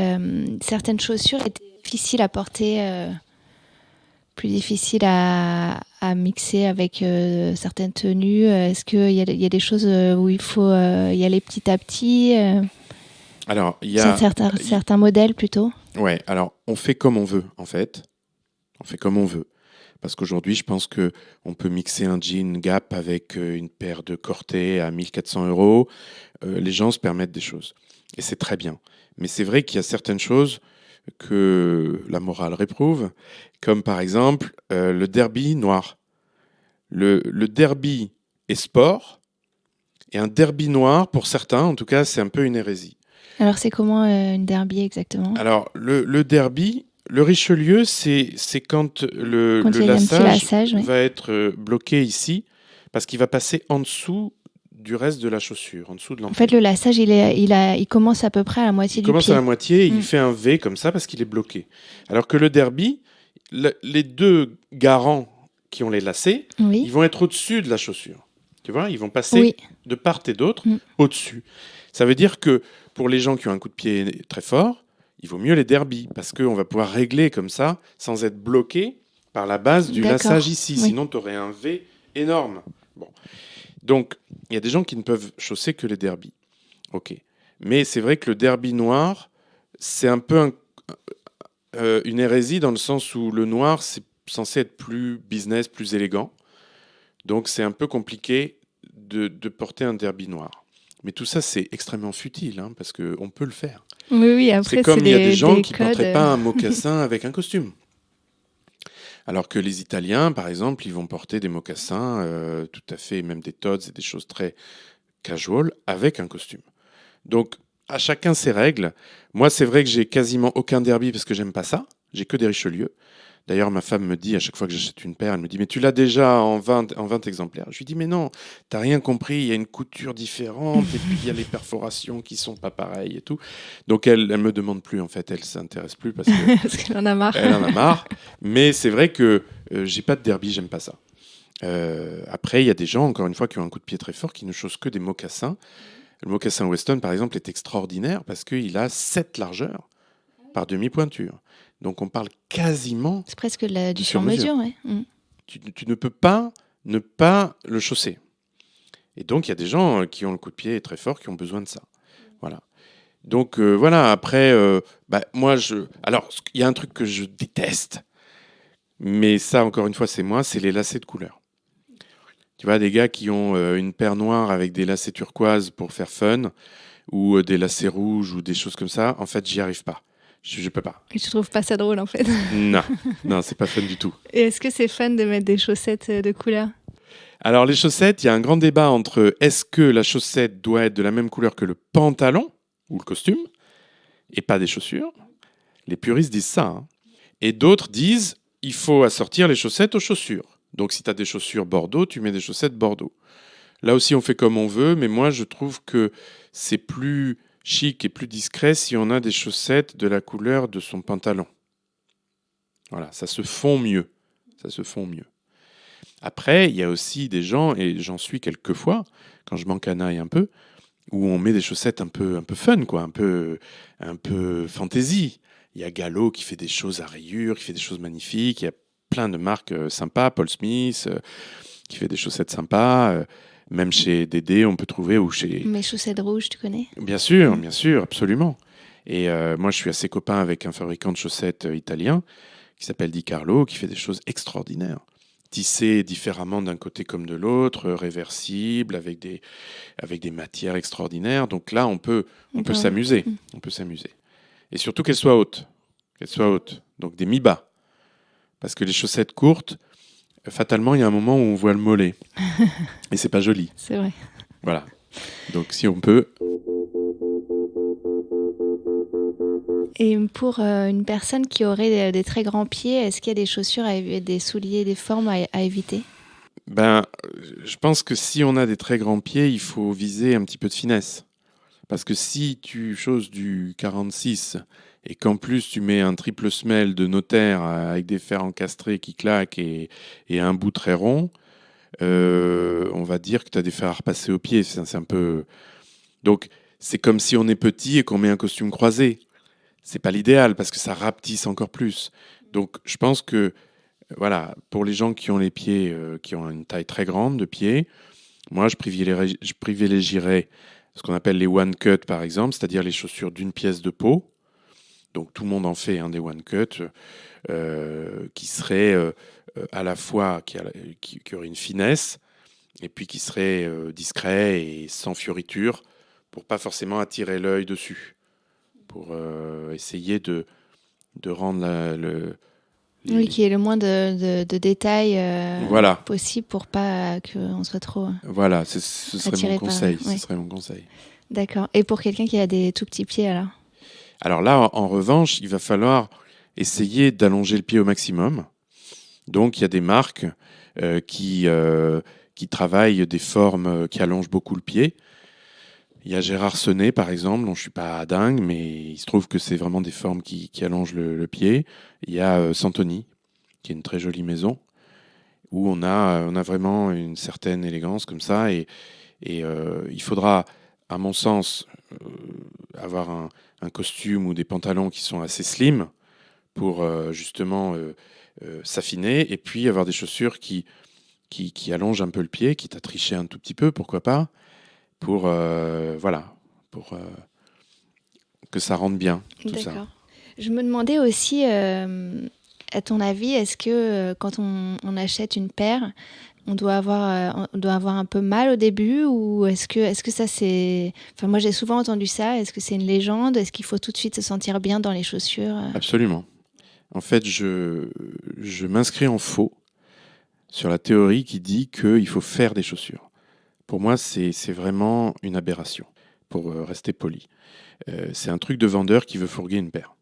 certaines chaussures étaient difficiles à porter, plus difficiles à mixer avec certaines tenues. Est-ce qu'il y a des choses où il faut y aller petit à petit Alors, il y a. Certains modèles plutôt. Ouais, alors on fait comme on veut, en fait. On fait comme on veut. Parce qu'aujourd'hui, je pense qu'on peut mixer un jean Gap avec une paire de Corté à 1400 €. Les gens se permettent des choses. Et c'est très bien. Mais c'est vrai qu'il y a certaines choses que la morale réprouve, comme par exemple le derby noir. Le derby est sport, et un derby noir, pour certains, en tout cas, c'est un peu une hérésie. Alors, c'est comment une derby exactement ? Alors, le derby, le Richelieu, c'est quand le Quand il y a un petit lassage lassage, oui. va être bloqué ici, parce qu'il va passer en dessous du reste de la chaussure, en dessous de En l'empile. fait, le lassage, il commence à peu près à la moitié Il du commence pied. à la moitié et il fait un V comme ça parce qu'il est bloqué. Alors que le derby, les deux garants qui ont les lacets, Oui. ils vont être au-dessus de la chaussure. Tu vois, ils vont passer de part et d'autre au-dessus. Ça veut dire que pour les gens qui ont un coup de pied très fort, il vaut mieux les derbies parce qu'on va pouvoir régler comme ça sans être bloqué par la base du lassage ici. Oui. Sinon, tu aurais un V énorme. Bon. Donc, il y a des gens qui ne peuvent chausser que les derbies. Ok. Mais c'est vrai que le derby noir, c'est un peu une hérésie dans le sens où le noir, c'est censé être plus business, plus élégant. Donc, c'est un peu compliqué de porter un derby noir. Mais tout ça, c'est extrêmement futile, hein, parce qu'on peut le faire. Oui, après, c'est comme il y a des gens qui ne codes. porteraient pas un mocassin avec un costume. Alors que les Italiens, par exemple, ils vont porter des mocassins tout à fait, même des Tod's et des choses très casual avec un costume. Donc, à chacun ses règles. Moi, c'est vrai que j'ai quasiment aucun derby parce que j'aime pas ça. J'ai que des Richelieu. D'ailleurs, ma femme me dit, à chaque fois que j'achète une paire, elle me dit « Mais tu l'as déjà en 20 exemplaires ?» Je lui dis « Mais non, t'as rien compris, il y a une couture différente et puis il y a les perforations qui sont pas pareilles et tout. » Donc, elle me demande plus, en fait, elle s'intéresse plus parce qu'elle en a marre. Elle en a marre. Mais c'est vrai que j'ai pas de derby, j'aime pas ça. Après, il y a des gens, encore une fois, qui ont un coup de pied très fort, qui ne chaussent que des mocassins. Le mocassin Weston, par exemple, est extraordinaire parce qu'il a 7 largeurs par demi-pointure. Donc on parle quasiment... C'est presque du sur-mesure, ouais. Tu ne peux pas ne pas le chausser. Et donc il y a des gens qui ont le coup de pied très fort, qui ont besoin de ça. Voilà. Donc voilà, après, moi, alors, il y a un truc que je déteste, mais ça, encore une fois, c'est moi, c'est les lacets de couleur. Tu vois, des gars qui ont une paire noire avec des lacets turquoise pour faire fun, ou des lacets rouges, ou des choses comme ça, en fait, j'y arrive pas. Je peux pas. Et tu trouves pas ça drôle, en fait? Non, c'est pas fun du tout. Et est-ce que c'est fun de mettre des chaussettes de couleur? Alors, les chaussettes, il y a un grand débat entre est-ce que la chaussette doit être de la même couleur que le pantalon, ou le costume, et pas des chaussures. Les puristes disent ça. Hein. Et d'autres disent il faut assortir les chaussettes aux chaussures. Donc, si tu as des chaussures Bordeaux, tu mets des chaussettes Bordeaux. Là aussi, on fait comme on veut, mais moi, je trouve que c'est plus chic et plus discret si on a des chaussettes de la couleur de son pantalon. Voilà, ça se fond mieux. Ça se fond mieux. Après, il y a aussi des gens, et j'en suis quelquefois, quand je m'encanaille un peu, où on met des chaussettes un peu fun, quoi, un peu fantaisie. Il y a Gallo qui fait des choses à rayures, qui fait des choses magnifiques. Il y a plein de marques sympas, Paul Smith, qui fait des chaussettes sympas. Même chez Dédé, on peut trouver, ou chez... Mes chaussettes rouges, tu connais? Bien sûr, absolument. Et moi, je suis assez copain avec un fabricant de chaussettes italien qui s'appelle Di Carlo, qui fait des choses extraordinaires. Tissées différemment d'un côté comme de l'autre, réversibles, avec des matières extraordinaires. Donc là, on peut s'amuser. On peut s'amuser. Et surtout qu'elles soient hautes. Donc des mi-bas. Parce que les chaussettes courtes, fatalement, il y a un moment où on voit le mollet. Et c'est pas joli. C'est vrai. Voilà. Donc si on peut... Et pour une personne qui aurait des très grands pieds, est-ce qu'il y a des chaussures, des souliers, des formes à éviter? Ben, je pense que si on a des très grands pieds, il faut viser un petit peu de finesse. Parce que si tu choses du 46 et qu'en plus tu mets un triple semelle de notaire avec des fers encastrés qui claquent et un bout très rond, on va dire que tu as des fers à repasser au pied. C'est un peu... Donc, c'est comme si on est petit et qu'on met un costume croisé. C'est pas l'idéal parce que ça rapetisse encore plus. Donc, je pense que, voilà, pour les gens qui ont les pieds, qui ont une taille très grande de pied, moi, je privilégierais ce qu'on appelle les one cut, par exemple, c'est-à-dire les chaussures d'une pièce de peau. Donc, tout le monde en fait des one cut qui seraient à la fois, qui auraient une finesse et puis qui seraient discrets et sans fioriture pour pas forcément attirer l'œil dessus. Pour essayer de rendre Oui, qu'il y ait le moins de détails voilà. possible pour pas qu'on soit trop Voilà, ce serait mon attiré conseil. par... Oui. Ce serait mon conseil. D'accord. Et pour quelqu'un qui a des tout petits pieds, alors? Alors là, en revanche, il va falloir essayer d'allonger le pied au maximum. Donc, il y a des marques qui travaillent des formes qui allongent beaucoup le pied. Il y a Gérard Senet, par exemple, dont je ne suis pas dingue, mais il se trouve que c'est vraiment des formes qui allongent le pied. Il y a Santoni, qui est une très jolie maison, où on a vraiment une certaine élégance comme ça. Et il faudra, à mon sens, avoir un costume ou des pantalons qui sont assez slim pour justement s'affiner, et puis avoir des chaussures qui allongent un peu le pied, quitte à tricher un tout petit peu, pourquoi pas, pour que ça rentre bien, tout ça. D'accord. Je me demandais aussi, à ton avis, est-ce que quand on achète une paire, on doit avoir un peu mal au début, ou est-ce que ça c'est... Enfin, moi j'ai souvent entendu ça. Est-ce que c'est une légende? Est-ce qu'il faut tout de suite se sentir bien dans les chaussures? Absolument. En fait, je m'inscris en faux sur la théorie qui dit qu'il faut faire des chaussures. Pour moi, c'est vraiment une aberration, pour rester poli. C'est un truc de vendeur qui veut fourguer une paire.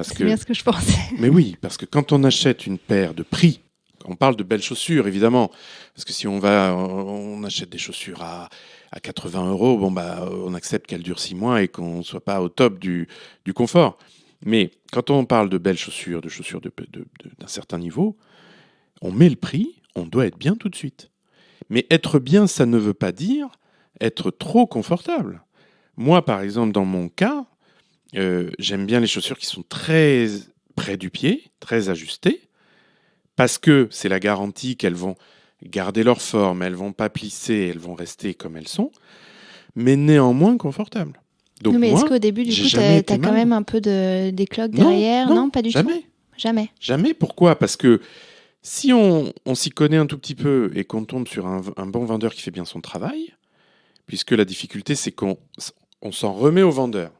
C'est bien ce que je pensais. Mais oui, parce que quand on achète une paire de prix, on parle de belles chaussures, évidemment, parce que si on achète des chaussures à 80 €, on accepte qu'elles durent 6 mois et qu'on ne soit pas au top du confort. Mais quand on parle de belles chaussures, d'un certain niveau, on met le prix, on doit être bien tout de suite. Mais être bien, ça ne veut pas dire être trop confortable. Moi, par exemple, dans mon cas, j'aime bien les chaussures qui sont très près du pied, très ajustées, parce que c'est la garantie qu'elles vont garder leur forme, elles vont pas plisser, elles vont rester comme elles sont, mais néanmoins confortables. Donc mais moi, est-ce qu'au début, du coup, t'as quand même un peu des cloques derrière? Non, pas du tout. Jamais. Jamais. Pourquoi? Parce que si on s'y connaît un tout petit peu et qu'on tombe sur un bon vendeur qui fait bien son travail, puisque la difficulté, c'est qu'on s'en remet au vendeur,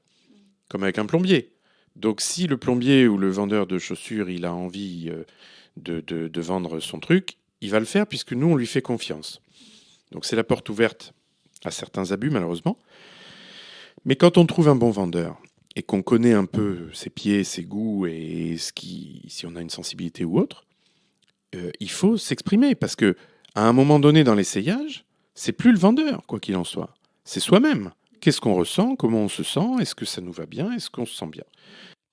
comme avec un plombier. Donc si le plombier ou le vendeur de chaussures, il a envie de vendre son truc, il va le faire puisque nous, on lui fait confiance. Donc c'est la porte ouverte à certains abus, malheureusement. Mais quand on trouve un bon vendeur et qu'on connaît un peu ses pieds, ses goûts et si on a une sensibilité ou autre, il faut s'exprimer parce que à un moment donné dans l'essayage, c'est plus le vendeur, quoi qu'il en soit. C'est soi-même. Qu'est-ce qu'on ressent? Comment on se sent? Est-ce que ça nous va bien? Est-ce qu'on se sent bien?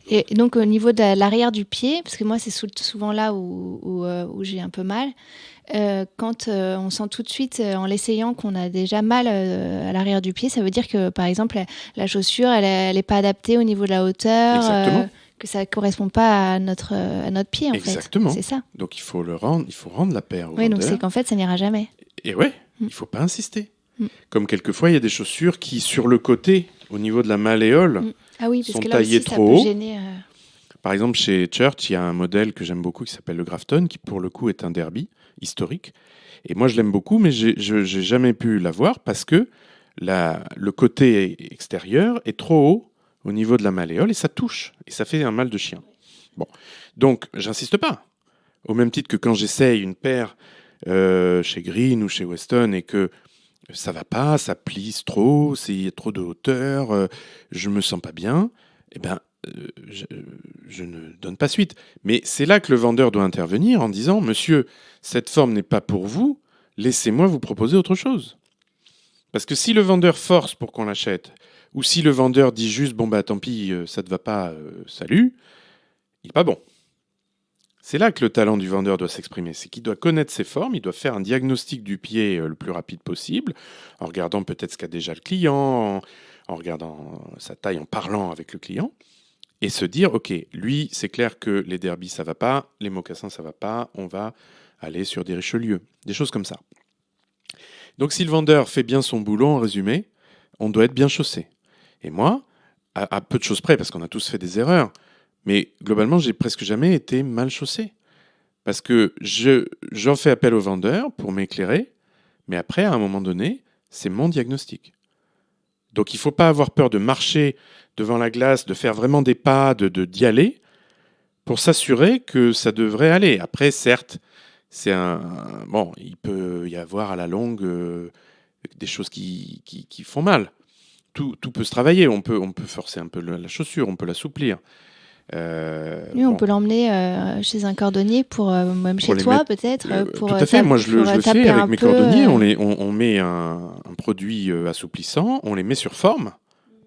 Et donc au niveau de l'arrière du pied, parce que moi c'est souvent là où j'ai un peu mal, quand on sent tout de suite en l'essayant qu'on a déjà mal à l'arrière du pied, ça veut dire que par exemple la chaussure elle est pas adaptée au niveau de la hauteur, que ça correspond pas à notre pied en Exactement. fait. C'est ça. Donc il faut rendre la paire au vendeur. Donc c'est qu'en fait ça n'ira jamais. Et ouais, il faut pas insister. Comme quelquefois il y a des chaussures qui sur le côté, au niveau de la malléole, ah oui, parce sont que là taillées aussi, trop haut. Gêner, Par exemple, chez Church, il y a un modèle que j'aime beaucoup qui s'appelle le Grafton, qui pour le coup est un derby historique. Et moi, je l'aime beaucoup, mais je n'ai jamais pu l'avoir parce que le côté extérieur est trop haut au niveau de la malléole et ça touche. Et ça fait un mal de chien. Bon. Donc, j'insiste pas. Au même titre que quand j'essaye une paire chez Green ou chez Weston et que ça va pas, ça plisse trop, il y a trop de hauteur, je me sens pas bien, eh ben, je ne donne pas suite. Mais c'est là que le vendeur doit intervenir en disant « Monsieur, cette forme n'est pas pour vous, laissez-moi vous proposer autre chose. » Parce que si le vendeur force pour qu'on l'achète, ou si le vendeur dit juste « Bon, bah tant pis, ça ne te va pas, salut », il n'est pas bon. C'est là que le talent du vendeur doit s'exprimer. C'est qu'il doit connaître ses formes, il doit faire un diagnostic du pied le plus rapide possible, en regardant peut-être ce qu'a déjà le client, en regardant sa taille, en parlant avec le client, et se dire, OK, lui, c'est clair que les derbies, ça va pas, les mocassins, ça va pas, on va aller sur des Richelieu, des choses comme ça. Donc si le vendeur fait bien son boulot, en résumé, on doit être bien chaussé. Et moi, à peu de choses près, parce qu'on a tous fait des erreurs, mais globalement, j'ai presque jamais été mal chaussé. Parce que j'en fais appel au vendeur pour m'éclairer, mais après, à un moment donné, c'est mon diagnostic. Donc il ne faut pas avoir peur de marcher devant la glace, de faire vraiment des pas, d'y aller, pour s'assurer que ça devrait aller. Après, certes, bon, il peut y avoir à la longue des choses qui font mal. Tout peut se travailler. On peut forcer un peu la chaussure, on peut l'assouplir. Oui, on peut l'emmener chez un cordonnier même chez toi peut-être. Tout à fait, moi je le fais avec mes cordonniers. On met un produit assouplissant, on les met sur forme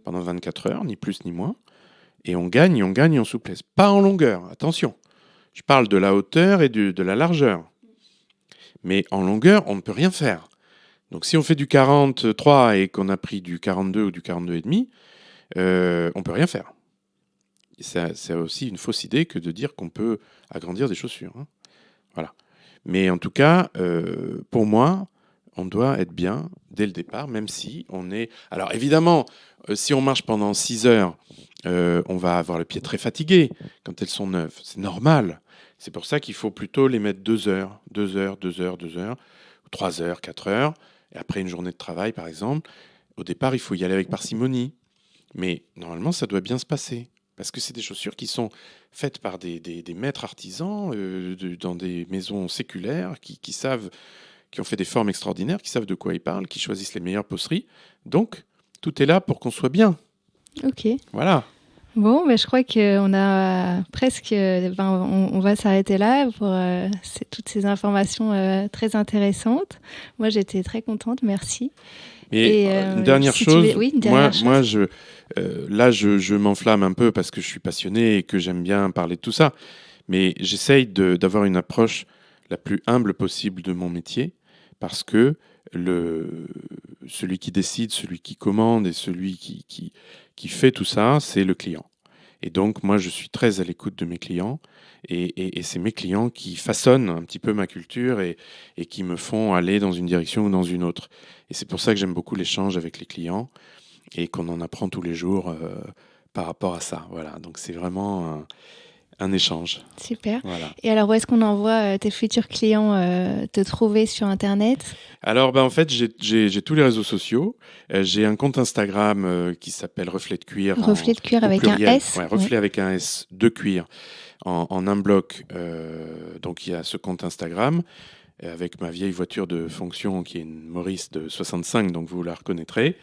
pendant 24 heures, ni plus ni moins, et on gagne en souplesse. Pas en longueur, attention. Je parle de la hauteur et de la largeur. Mais en longueur, on ne peut rien faire. Donc si on fait du 43 et qu'on a pris du 42 ou du 42,5, on ne peut rien faire. C'est aussi une fausse idée que de dire qu'on peut agrandir des chaussures. Hein. Voilà. Mais en tout cas, pour moi, on doit être bien dès le départ, même si on est... Alors évidemment, si on marche pendant 6 heures, on va avoir le pied très fatigué quand elles sont neuves. C'est normal. C'est pour ça qu'il faut plutôt les mettre 2 heures, 2 heures, 2 heures, 2 heures, 3 heures, 4 heures. Et après une journée de travail, par exemple, au départ, il faut y aller avec parcimonie. Mais normalement, ça doit bien se passer. Parce que c'est des chaussures qui sont faites par des maîtres artisans dans des maisons séculaires qui ont fait des formes extraordinaires, qui savent de quoi ils parlent, qui choisissent les meilleures poseries. Donc, tout est là pour qu'on soit bien. Ok. Voilà. Bon, je crois qu'on a presque... on va s'arrêter là pour toutes ces informations très intéressantes. Moi, j'étais très contente, merci. Et une dernière chose, moi, je m'enflamme un peu parce que je suis passionné et que j'aime bien parler de tout ça. Mais j'essaye d'avoir une approche la plus humble possible de mon métier parce que celui qui décide, celui qui commande et celui qui fait tout ça, c'est le client. Et donc, moi, je suis très à l'écoute de mes clients et c'est mes clients qui façonnent un petit peu ma culture et qui me font aller dans une direction ou dans une autre. Et c'est pour ça que j'aime beaucoup l'échange avec les clients et qu'on en apprend tous les jours par rapport à ça. Voilà, donc c'est vraiment un échange. Super. Voilà. Et alors, où est-ce qu'on envoie tes futurs clients te trouver sur Internet ? Alors, en fait, j'ai tous les réseaux sociaux. J'ai un compte Instagram qui s'appelle Reflet de Cuir. Reflet de Cuir avec un S. Ouais, Reflet avec un S de cuir en un bloc. Donc, il y a ce compte Instagram avec ma vieille voiture de fonction qui est une Morris de 65, donc vous la reconnaîtrez.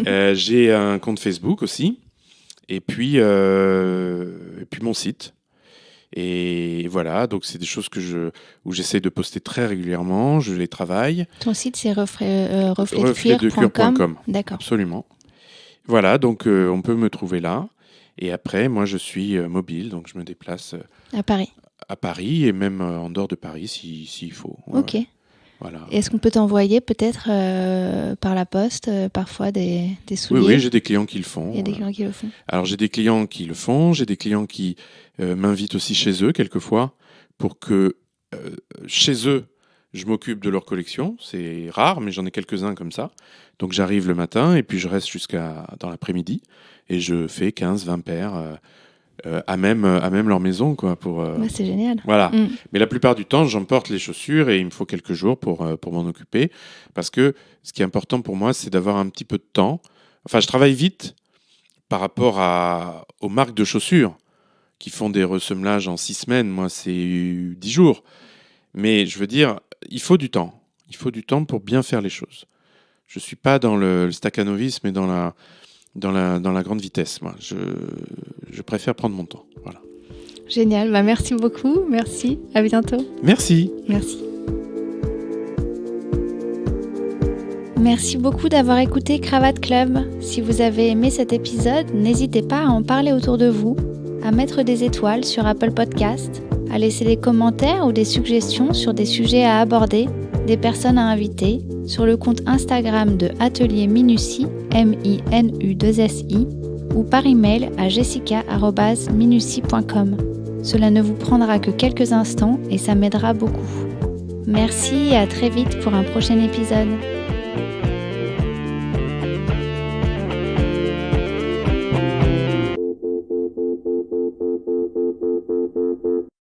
J'ai un compte Facebook aussi. Et puis mon site. Et voilà, donc c'est des choses où j'essaie de poster très régulièrement, je les travaille. Ton site, c'est refletdecuir.com. D'accord. Absolument. Voilà, donc on peut me trouver là. Et après, moi, je suis mobile, donc je me déplace à Paris. À Paris et même en dehors de Paris s'il faut. Ok. Voilà. Est-ce qu'on peut t'envoyer peut-être par la poste parfois des souliers ? Oui, j'ai des clients qui le font. Il y a des clients qui le font. Alors j'ai des clients qui le font, j'ai des clients qui m'invitent aussi chez eux quelquefois pour que chez eux, je m'occupe de leur collection. C'est rare, mais j'en ai quelques-uns comme ça. Donc j'arrive le matin et puis je reste dans l'après-midi et je fais 15-20 paires à même leur maison, quoi. C'est génial. Voilà. Mais la plupart du temps, j'emporte les chaussures et il me faut quelques jours pour m'en occuper. Parce que ce qui est important pour moi, c'est d'avoir un petit peu de temps. Enfin, je travaille vite par rapport aux marques de chaussures qui font des ressemblages en 6 semaines. Moi, c'est 10 jours. Mais je veux dire, il faut du temps. Il faut du temps pour bien faire les choses. Je ne suis pas dans le staccanovisme et dans dans la grande vitesse. Moi, je préfère prendre mon temps. Voilà. Génial, merci beaucoup, merci, à bientôt. Merci. Merci. Merci beaucoup d'avoir écouté Cravate Club. Si vous avez aimé cet épisode, n'hésitez pas à en parler autour de vous, à mettre des étoiles sur Apple Podcast, à laisser des commentaires ou des suggestions sur des sujets à aborder, des personnes à inviter, sur le compte Instagram de Atelier Minutie, MINU2SI, ou par email à jessica@minutie.com. Cela ne vous prendra que quelques instants et ça m'aidera beaucoup. Merci et à très vite pour un prochain épisode.